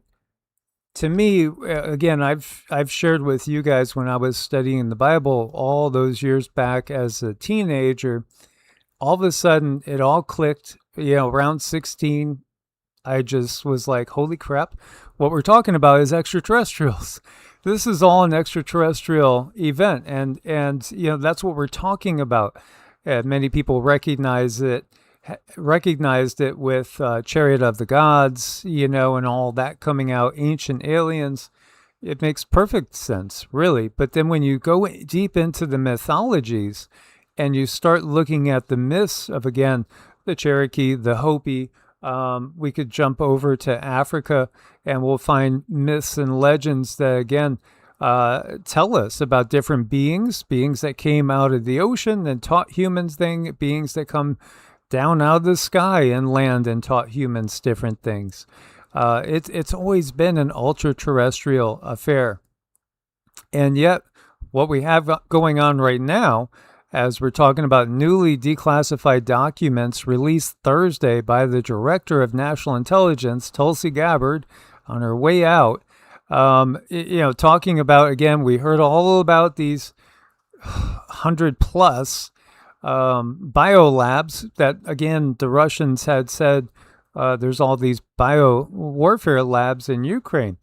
to me, again, I've shared with you guys when I was studying the Bible all those years back as a teenager. All of a sudden, it all clicked. Around 16, I just was like, "Holy crap! What we're talking about is extraterrestrials. This is all an extraterrestrial event, and that's what we're talking about." Many people recognized it with Chariot of the Gods, and all that coming out, Ancient Aliens. It makes perfect sense, really. But then when you go deep into the mythologies and you start looking at the myths of, again, the Cherokee, the Hopi, we could jump over to Africa and we'll find myths and legends that, again, tell us about different beings that came out of the ocean and taught humans things, beings that come down out of the sky and land and taught humans different things. It's always been an ultra-terrestrial affair. And yet, what we have going on right now, as we're talking about newly declassified documents released Thursday by the Director of National Intelligence, Tulsi Gabbard, on her way out, talking about, again, we heard all about these 100 plus biolabs that, again, the Russians had said there's all these bio warfare labs in Ukraine.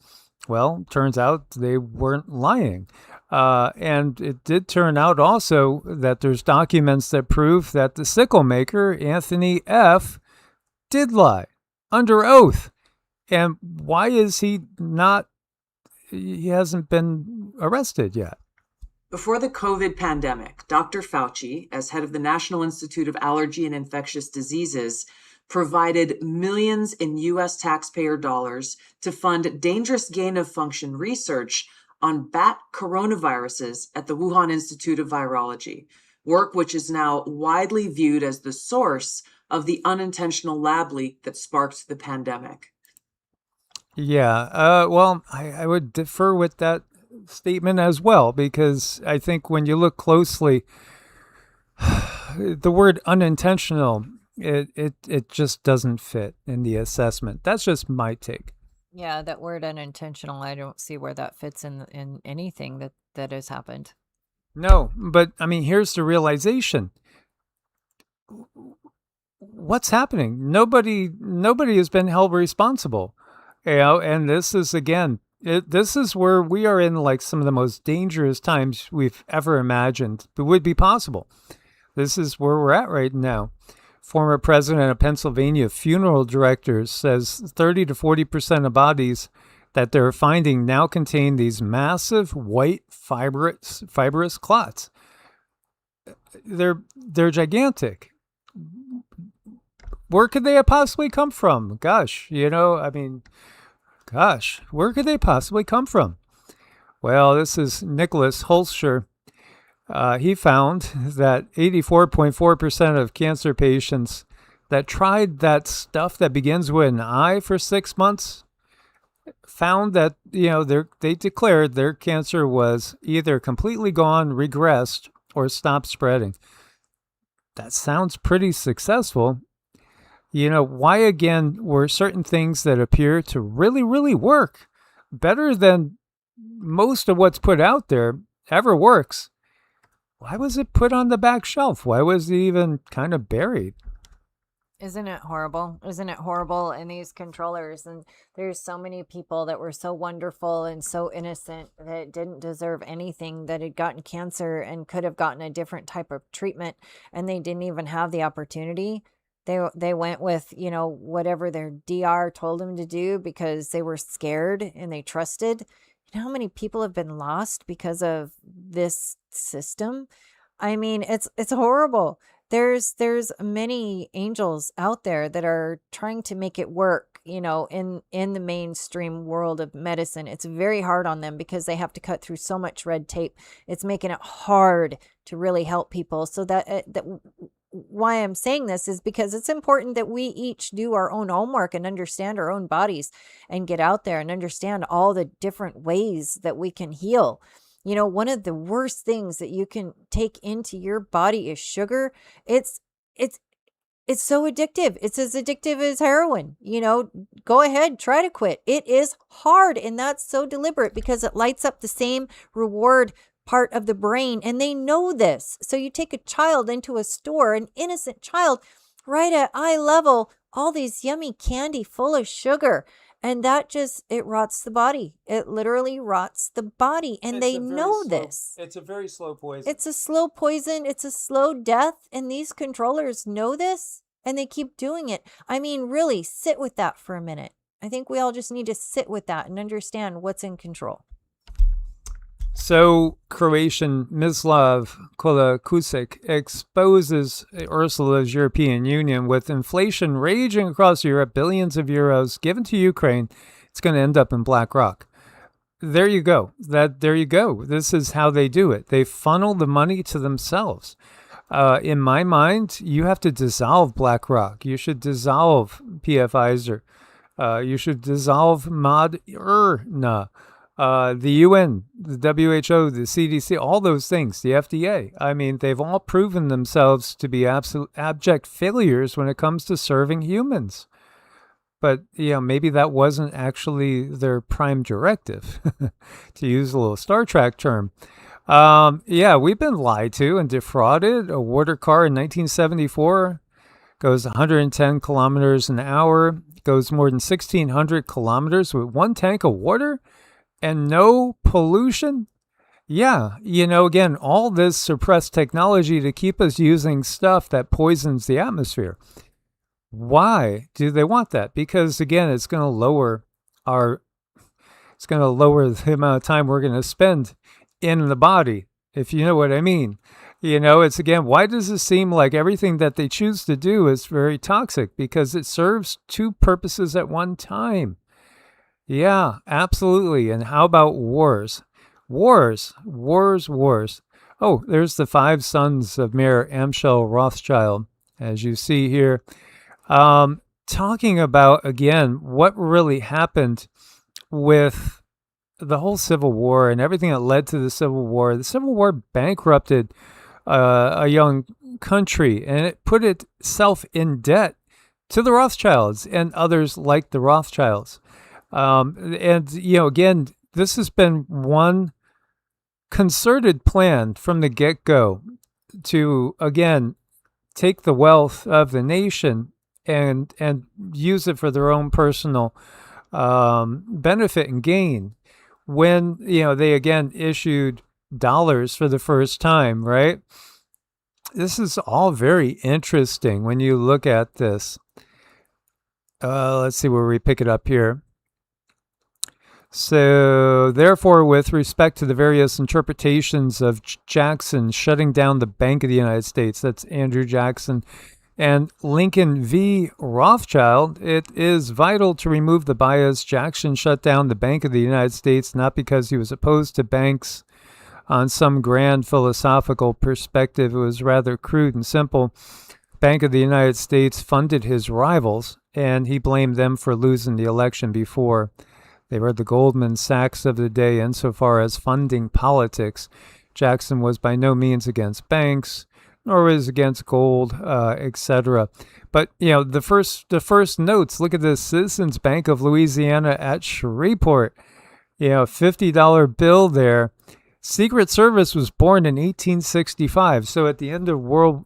Well, turns out they weren't lying. And it did turn out also that there's documents that prove that the sickle maker, Anthony F., did lie under oath. And why is he hasn't been arrested yet? Before the COVID pandemic, Dr. Fauci, as head of the National Institute of Allergy and Infectious Diseases, provided millions in U.S. taxpayer dollars to fund dangerous gain-of-function research on bat coronaviruses at the Wuhan Institute of Virology, work which is now widely viewed as the source of the unintentional lab leak that sparked the pandemic. Yeah, well, I would differ with that statement as well, because I think when you look closely, the word unintentional, it just doesn't fit in the assessment. That's just my take. Yeah, that word unintentional, I don't see where that fits in anything that has happened. No, but I mean, here's the realization. What's happening? Nobody has been held responsible. And this is, again, this is where we are in like some of the most dangerous times we've ever imagined it would be possible. This is where we're at right now. Former president of Pennsylvania funeral directors says 30 to 40% of bodies that they're finding now contain these massive white fibrous clots. They're gigantic. Where could they have possibly come from? Gosh, where could they possibly come from? Well, this is Nicholas Holscher. He found that 84.4% of cancer patients that tried that stuff that begins with an I for 6 months found that, they declared their cancer was either completely gone, regressed, or stopped spreading. That sounds pretty successful. Why again were certain things that appear to really, really work better than most of what's put out there ever works? Why was it put on the back shelf? Why was it even kind of buried? Isn't it horrible? Isn't it horrible? And these controllers, and there's so many people that were so wonderful and so innocent that didn't deserve anything, that had gotten cancer and could have gotten a different type of treatment, and they didn't even have the opportunity. They went with, whatever their DR told them to do because they were scared and they trusted. You know how many people have been lost because of this system? I mean, it's horrible. There's many angels out there that are trying to make it work, in the mainstream world of medicine. It's very hard on them because they have to cut through so much red tape. It's making it hard to really help people. So that why I'm saying this is because it's important that we each do our own homework and understand our own bodies and get out there and understand all the different ways that we can heal. One of the worst things that you can take into your body is sugar. It's so addictive. It's as addictive as heroin. Go ahead, try to quit. It is hard. And that's so deliberate because it lights up the same reward part of the brain. And they know this. So you take a child into a store, an innocent child, right at eye level, all these yummy candy full of sugar. And that it rots the body. It literally rots the body. And they know this. It's a very slow poison. It's a slow poison. It's a slow death. And these controllers know this and they keep doing it. I mean, really sit with that for a minute. I think we all just need to sit with that and understand what's in control. So Croatian Mislav Kolakusic exposes Ursula's European Union with inflation raging across Europe, billions of euros given to Ukraine. It's going to end up in BlackRock. There you go. There you go. This is how they do it. They funnel the money to themselves. In my mind, you have to dissolve BlackRock. You should dissolve PFIzer. You should dissolve Moderna. The UN, the WHO, the CDC, all those things, the FDA. I mean, they've all proven themselves to be absolute abject failures when it comes to serving humans. But, maybe that wasn't actually their prime directive, to use a little Star Trek term. We've been lied to and defrauded. A water car in 1974 goes 110 kilometers an hour, goes more than 1,600 kilometers with one tank of water. And no pollution? Yeah, again, all this suppressed technology to keep us using stuff that poisons the atmosphere. Why do they want that? Because, again, it's going to lower the amount of time we're going to spend in the body, if you know what I mean. It's, again, why does it seem like everything that they choose to do is very toxic? Because it serves two purposes at one time. Yeah, absolutely. And how about wars? Wars. Oh, there's the 5 sons of Mayor Amschel Rothschild, as you see here. Talking about, again, what really happened with the whole Civil War and everything that led to the Civil War. The Civil War bankrupted a young country, and it put itself in debt to the Rothschilds and others like the Rothschilds. Again, this has been one concerted plan from the get-go to, again, take the wealth of the nation and use it for their own personal benefit and gain. When, they again issued dollars for the first time, right? This is all very interesting when you look at this. Let's see where we pick it up here. So, therefore, with respect to the various interpretations of Jackson shutting down the Bank of the United States, that's Andrew Jackson, and Lincoln v. Rothschild, it is vital to remove the bias. Jackson shut down the Bank of the United States not because he was opposed to banks on some grand philosophical perspective. It was rather crude and simple. Bank of the United States funded his rivals, and he blamed them for losing the election before. They were the Goldman Sachs of the day insofar as funding politics. Jackson was by no means against banks, nor was against gold, etc. But, the first notes, look at this, Citizens Bank of Louisiana at Shreveport. $50 bill there. Secret Service was born in 1865. So at the end of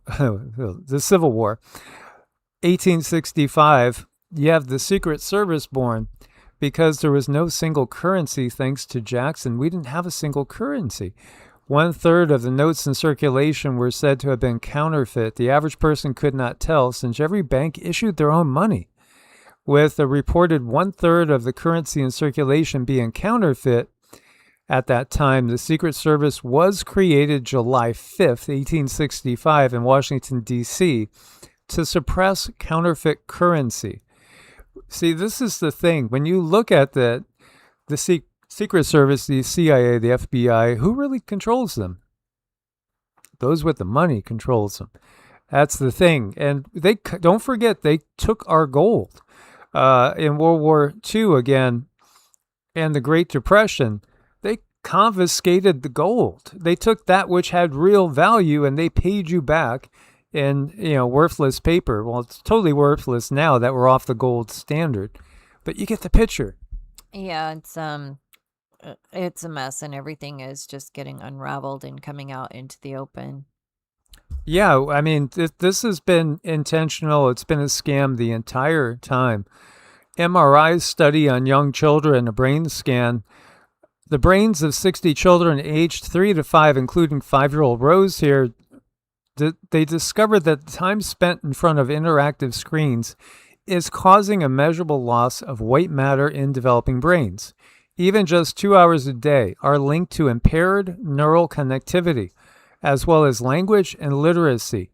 the Civil War, 1865, you have the Secret Service born. Because there was no single currency, thanks to Jackson. We didn't have a single currency. 1/3 of the notes in circulation were said to have been counterfeit. The average person could not tell, since every bank issued their own money. With a reported 1/3 of the currency in circulation being counterfeit at that time, the Secret Service was created July 5th, 1865 in Washington, D.C. to suppress counterfeit currency. See, this is the thing. When you look at the Secret Service, the CIA, the FBI, who really controls them? Those with the money controls them. That's the thing. And they don't forget, they took our gold in World War II again, and the Great Depression. They confiscated the gold. They took that which had real value and they paid you back in, worthless paper. Well, it's totally worthless now that we're off the gold standard, but you get the picture. Yeah, it's a mess, and everything is just getting unraveled and coming out into the open. Yeah, I mean, this has been intentional. It's been a scam the entire time. MRI study on young children, a brain scan. The brains of 60 children aged 3 to 5, including 5-year-old Rose here, they discovered that the time spent in front of interactive screens is causing a measurable loss of white matter in developing brains. Even just 2 hours a day are linked to impaired neural connectivity, as well as language and literacy.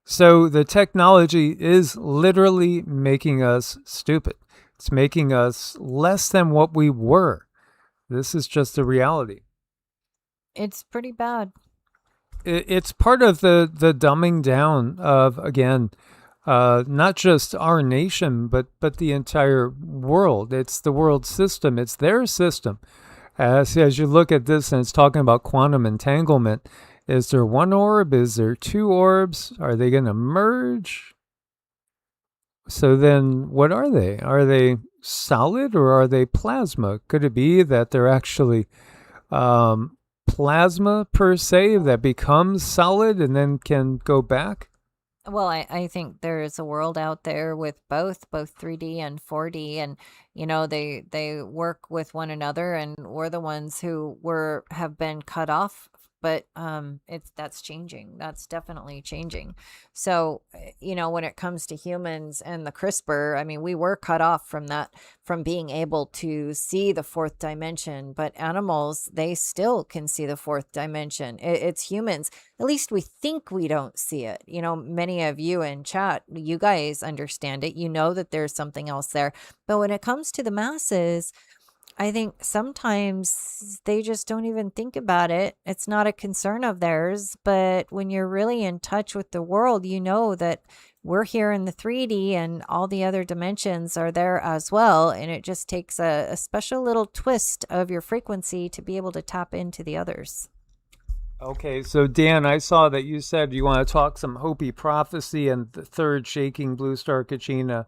So the technology is literally making us stupid. It's making us less than what we were. This is just a reality. It's pretty bad. It's part of the dumbing down of, again, not just our nation, but the entire world. It's the world system. It's their system. As you look at this, and it's talking about quantum entanglement, is there one orb? Is there two orbs? Are they going to merge? So then what are they? Are they solid or are they plasma? Could it be that they're actually plasma per se that becomes solid and then can go back? Well, I think there is a world out there with both 3D and 4D, and they work with one another, and we're the ones who have been cut off. But that's changing. That's definitely changing. So, when it comes to humans and the CRISPR, I mean, we were cut off from that, from being able to see the fourth dimension. But animals, they still can see the fourth dimension. It's humans. At least we think we don't see it. Many of you in chat, you guys understand it. You know that there's something else there. But when it comes to the masses, I think sometimes they just don't even think about it. It's not a concern of theirs. But when you're really in touch with the world, you know that we're here in the 3D and all the other dimensions are there as well. And it just takes a special little twist of your frequency to be able to tap into the others. Okay, so Dan, I saw that you said you want to talk some Hopi prophecy and the third shaking blue star Kachina,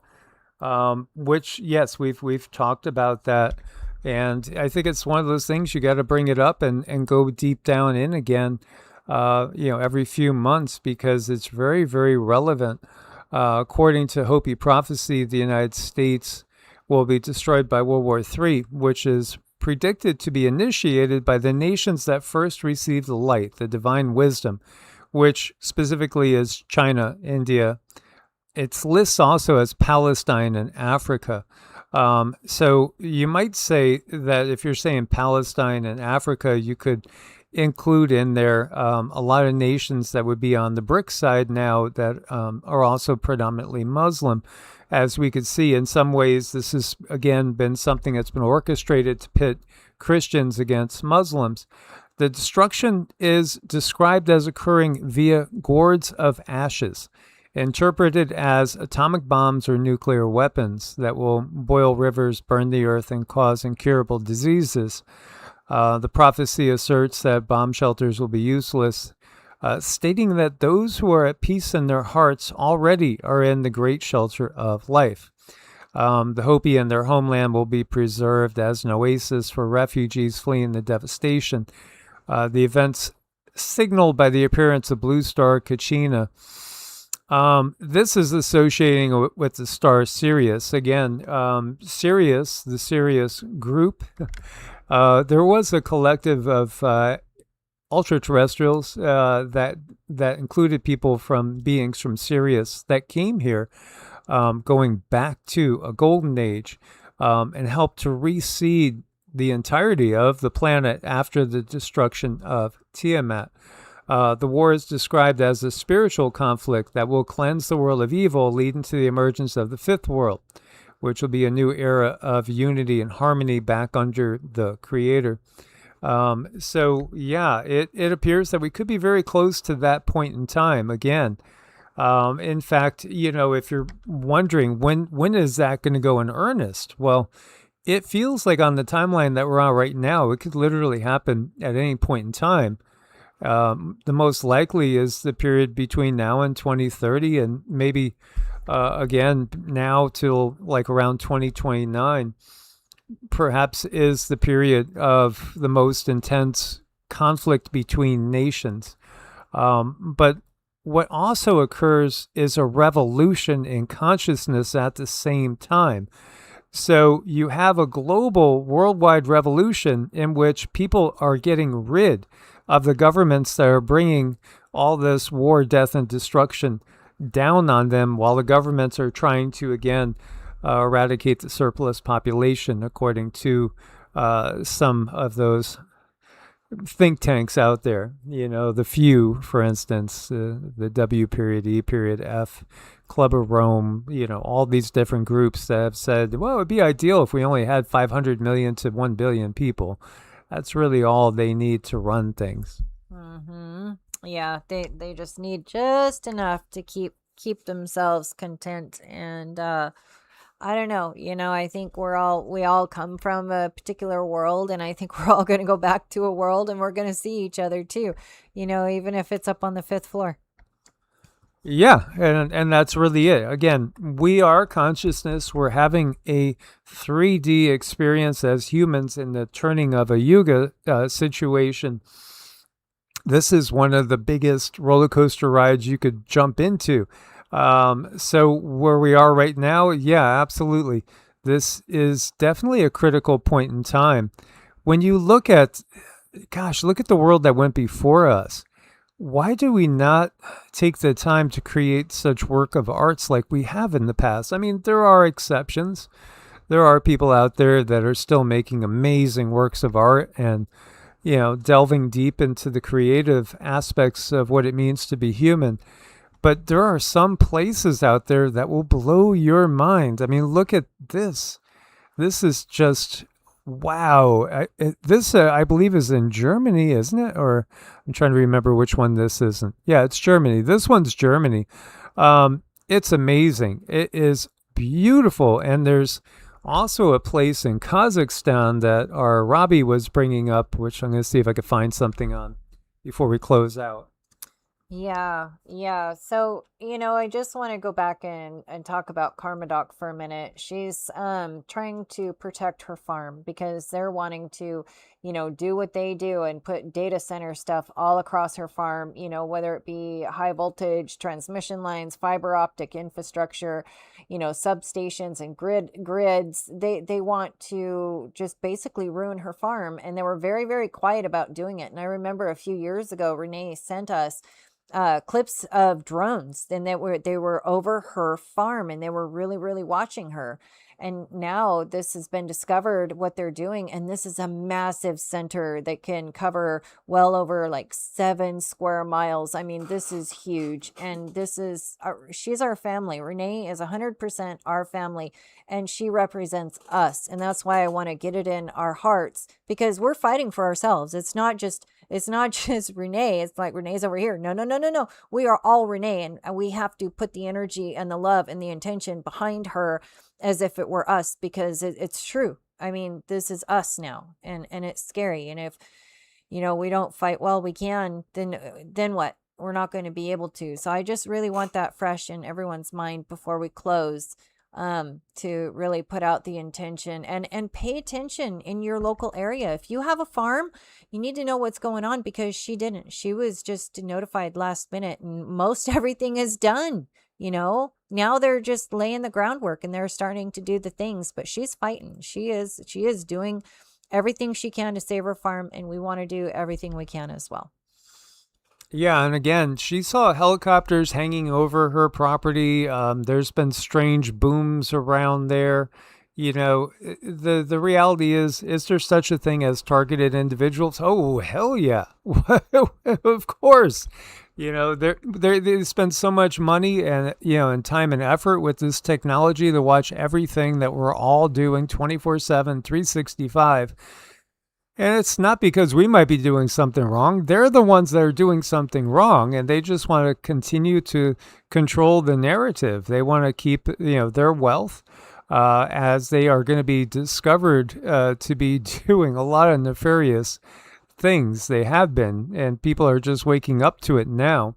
which, yes, we've talked about that. And I think it's one of those things you got to bring it up and go deep down in again, every few months, because it's very, very relevant. According to Hopi prophecy, the United States will be destroyed by World War III, which is predicted to be initiated by the nations that first received the light, the divine wisdom, which specifically is China, India. It's lists also as Palestine and Africa. So you might say that if you're saying Palestine and Africa, you could include in there a lot of nations that would be on the BRIC side now that are also predominantly Muslim. As we could see, in some ways, this has, again, been something that's been orchestrated to pit Christians against Muslims. The destruction is described as occurring via gourds of ashes, interpreted as atomic bombs or nuclear weapons that will boil rivers, burn the earth, and cause incurable diseases. The prophecy asserts that bomb shelters will be useless, stating that those who are at peace in their hearts already are in the great shelter of life. The Hopi and their homeland will be preserved as an oasis for refugees fleeing the devastation. The events signaled by the appearance of blue star Kachina. This is associating with the star Sirius. Again, Sirius, the Sirius group, there was a collective of ultra-terrestrials that included beings from Sirius that came here, going back to a golden age, and helped to reseed the entirety of the planet after the destruction of Tiamat. The war is described as a spiritual conflict that will cleanse the world of evil, leading to the emergence of the fifth world, which will be a new era of unity and harmony back under the Creator. So yeah, it appears that we could be very close to that point in time again. In fact, if you're wondering when is that going to go in earnest? Well, it feels like on the timeline that we're on right now, it could literally happen at any point in time. The most likely is the period between now and 2030, and maybe again now till like around 2029. Perhaps is the period of the most intense conflict between nations. But what also occurs is a revolution in consciousness at the same time. So you have a global, worldwide revolution in which people are getting rid of the governments that are bringing all this war, death, and destruction down on them, while the governments are trying to, again, eradicate the surplus population, according to some of those think tanks out there. The few, for instance, the W period, E period, F, Club of Rome, all these different groups that have said, well, it would be ideal if we only had 500 million to 1 billion people. That's really all they need to run things. Mm-hmm. Yeah, they just need just enough to keep themselves content. And I don't know, I think we all come from a particular world, and I think we're all going to go back to a world, and we're going to see each other too, even if it's up on the 5th floor. Yeah, and that's really it. Again, we are consciousness. We're having a 3D experience as humans in the turning of a yuga situation. This is one of the biggest roller coaster rides you could jump into. So where we are right now, yeah, absolutely. This is definitely a critical point in time. When you look at the world that went before us. Why do we not take the time to create such work of arts like we have in the past? I mean, there are exceptions. There are people out there that are still making amazing works of art and, delving deep into the creative aspects of what it means to be human. But there are some places out there that will blow your mind. I mean, look at this. This is just, wow. This, I believe, is in Germany, isn't it? Or I'm trying to remember which one this isn't. Yeah, it's Germany. This one's Germany. It's amazing. It is beautiful. And there's also a place in Kazakhstan that our Robbie was bringing up, which I'm going to see if I could find something on before we close out. Yeah. So, I just want to go back and talk about Karma Doc for a minute. She's trying to protect her farm because they're wanting to, do what they do and put data center stuff all across her farm, whether it be high voltage transmission lines, fiber optic infrastructure, substations and grids. They want to just basically ruin her farm. And they were very, very quiet about doing it. And I remember a few years ago, Renee sent us clips of drones, and they were over her farm, and they were really, really watching her. And now this has been discovered what they're doing, and this is a massive center that can cover well over like 7 square miles. I mean, this is huge, and she's our family. Renee is 100% our family, and she represents us, and that's why I want to get it in our hearts, because we're fighting for ourselves. It's not just Renee. It's like Renee's over here. No. We are all Renee, and we have to put the energy and the love and the intention behind her as if it were us, because it's true. I mean, this is us now, and it's scary. And if, we don't fight well, we can, then what? We're not going to be able to. So I just really want that fresh in everyone's mind before we close, to really put out the intention and pay attention in your local area. If you have a farm, you need to know what's going on, because she didn't. She was just notified last minute, and most everything is done. Now they're just laying the groundwork and they're starting to do the things, but she's fighting. She is doing everything she can to save her farm, and we want to do everything we can as well. Yeah, and again, she saw helicopters hanging over her property. There's been strange booms around there. The reality is there such a thing as targeted individuals? Oh, hell yeah. Of course. They spend so much money and and time and effort with this technology to watch everything that we're all doing 24/7, 365. And it's not because we might be doing something wrong. They're the ones that are doing something wrong, and they just want to continue to control the narrative. They want to keep, their wealth, as they are going to be discovered to be doing a lot of nefarious things. They have been, and people are just waking up to it now.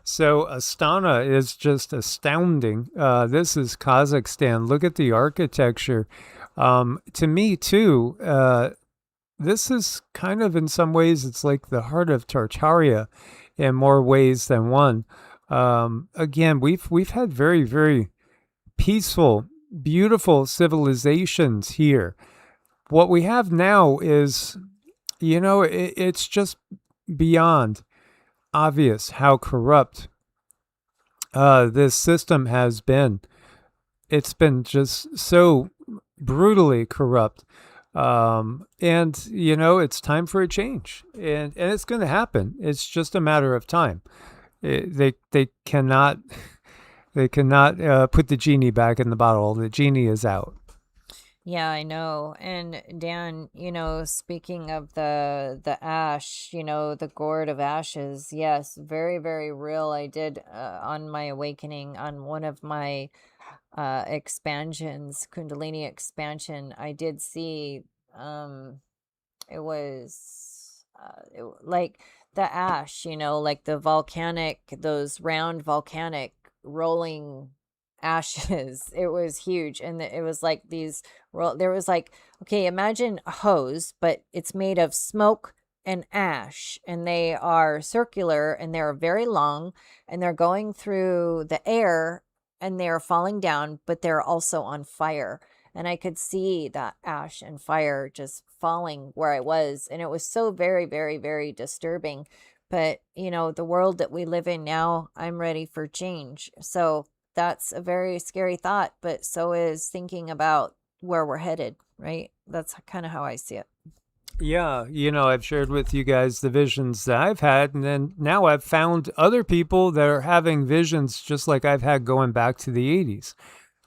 So Astana is just astounding. This is Kazakhstan. Look at the architecture. To me, too, this is kind of, in some ways, it's like the heart of Tartaria in more ways than one. Again, we've had very, very peaceful, beautiful civilizations here. What we have now is, it's just beyond obvious how corrupt this system has been. It's been just so brutally corrupt. It's time for a change, and it's going to happen. It's just a matter of time. They cannot put the genie back in the bottle. The genie is out. Yeah, I know. And Dan, speaking of the ash, the gourd of ashes, yes, very, very real. I did on my awakening, on one of my expansions, Kundalini expansion, I did see it was like the ash, like the volcanic, those round volcanic rolling ashes. It was huge, and it was like there was like, okay, imagine a hose, but it's made of smoke and ash, and they are circular, and they're very long, and they're going through the air, and they're falling down, but they're also on fire. And I could see that ash and fire just falling where I was, and it was so very, very, very disturbing. But the world that we live in now, I'm ready for change. So that's a very scary thought, but so is thinking about where we're headed, right? That's kind of how I see it. Yeah, I've shared with you guys the visions that I've had, and then now I've found other people that are having visions just like I've had going back to the 80s,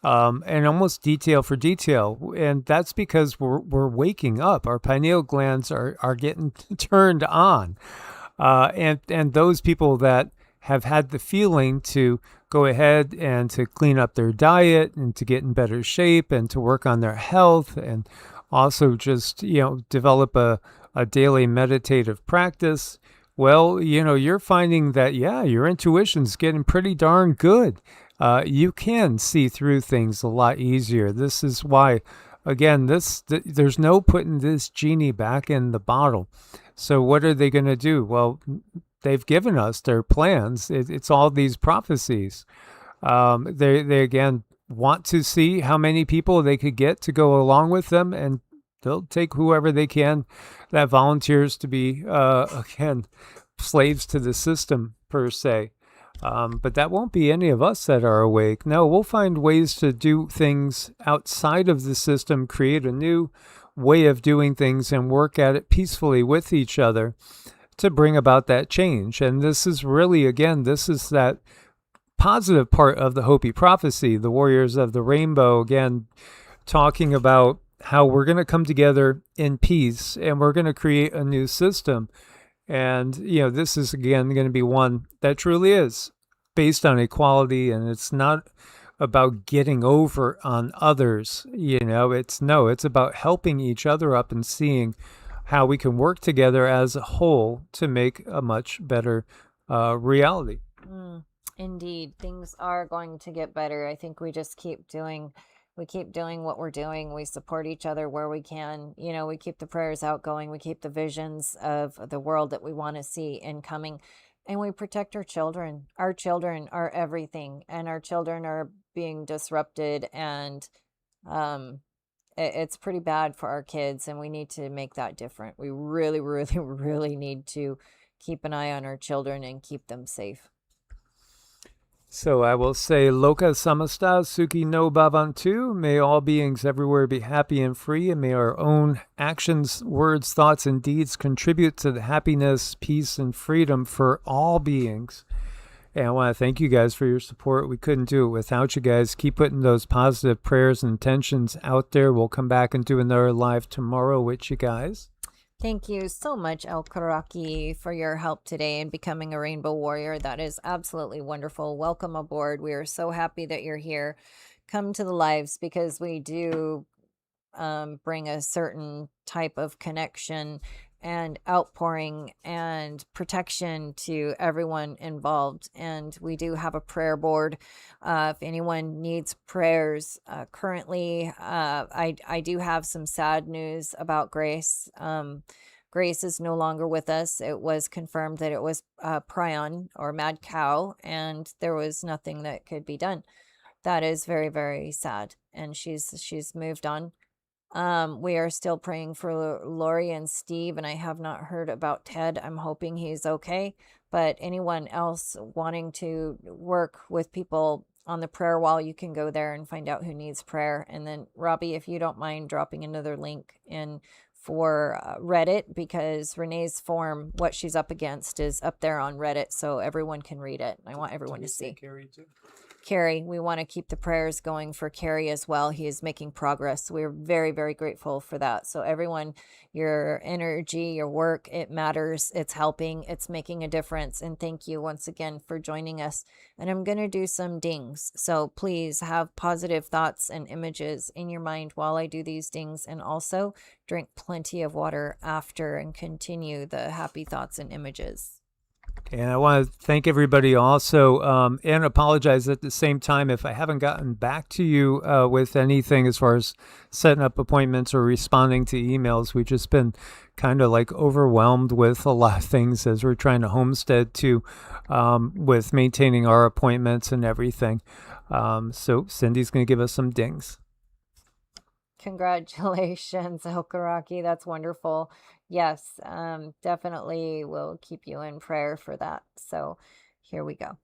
and almost detail for detail. And that's because we're waking up. Our pineal glands are getting turned on. And those people that have had the feeling to go ahead and to clean up their diet and to get in better shape and to work on their health, and also just, develop a daily meditative practice. Well, you're finding that, yeah, your intuition's getting pretty darn good. You can see through things a lot easier. This is why, again, there's no putting this genie back in the bottle. So what are they going to do? Well, they've given us their plans. It's all these prophecies. They again want to see how many people they could get to go along with them, and they'll take whoever they can that volunteers to be, again, slaves to the system, per se. But that won't be any of us that are awake. No, we'll find ways to do things outside of the system, create a new way of doing things, and work at it peacefully with each other to bring about that change. And this is really, again, this is that positive part of the Hopi prophecy, the Warriors of the Rainbow, again, talking about how we're going to come together in peace and we're going to create a new system. And, this is, again, going to be one that truly is based on equality, and it's not about getting over on others. It's about helping each other up and seeing how we can work together as a whole to make a much better reality. Indeed, things are going to get better. I think we just keep doing what we're doing. We support each other where we can. We keep the prayers outgoing. We keep the visions of the world that we want to see incoming. And we protect our children. Our children are everything. And our children are being disrupted. And it's pretty bad for our kids. And we need to make that different. We really, really, really need to keep an eye on our children and keep them safe. So I will say, Loka Samasta Suki no Bhavantu. May all beings everywhere be happy and free, and may our own actions, words, thoughts, and deeds contribute to the happiness, peace, and freedom for all beings. And I want to thank you guys for your support. We couldn't do it without you guys. Keep putting those positive prayers and intentions out there. We'll come back and do another live tomorrow with you guys. Thank you so much, El Karaki, for your help today in becoming a Rainbow Warrior. That is absolutely wonderful. Welcome aboard. We are so happy that you're here. Come to the lives because we do bring a certain type of connection and outpouring and protection to everyone involved. And we do have a prayer board. If anyone needs prayers, currently, I do have some sad news about Grace. Grace is no longer with us. It was confirmed that it was prion or mad cow, and there was nothing that could be done. That is very, very sad. And she's moved on. We are still praying for Lori and Steve, and I have not heard about Ted. I'm hoping he's okay. But anyone else wanting to work with people on the prayer wall, you can go there and find out who needs prayer. And then, Robbie, if you don't mind dropping another link in for Reddit, because Renee's form, what she's up against, is up there on Reddit, so everyone can read it. I want everyone to see. Carrie, we want to keep the prayers going for Carrie as well. He is making progress. We're very, very grateful for that. So everyone, your energy, your work, it matters. It's helping. It's making a difference. And thank you once again for joining us. And I'm going to do some dings. So please have positive thoughts and images in your mind while I do these dings. And also drink plenty of water after and continue the happy thoughts and images. And I want to thank everybody also and apologize at the same time if I haven't gotten back to you with anything as far as setting up appointments or responding to emails. We've just been kind of like overwhelmed with a lot of things as we're trying to homestead too with maintaining our appointments and everything. So Cindy's going to give us some dings. Congratulations, Okaraki. That's wonderful. Yes, definitely will keep you in prayer for that. So here we go.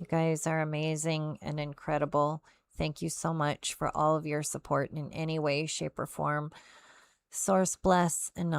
You guys are amazing and incredible. Thank you so much for all of your support in any way, shape, or form. Source bless and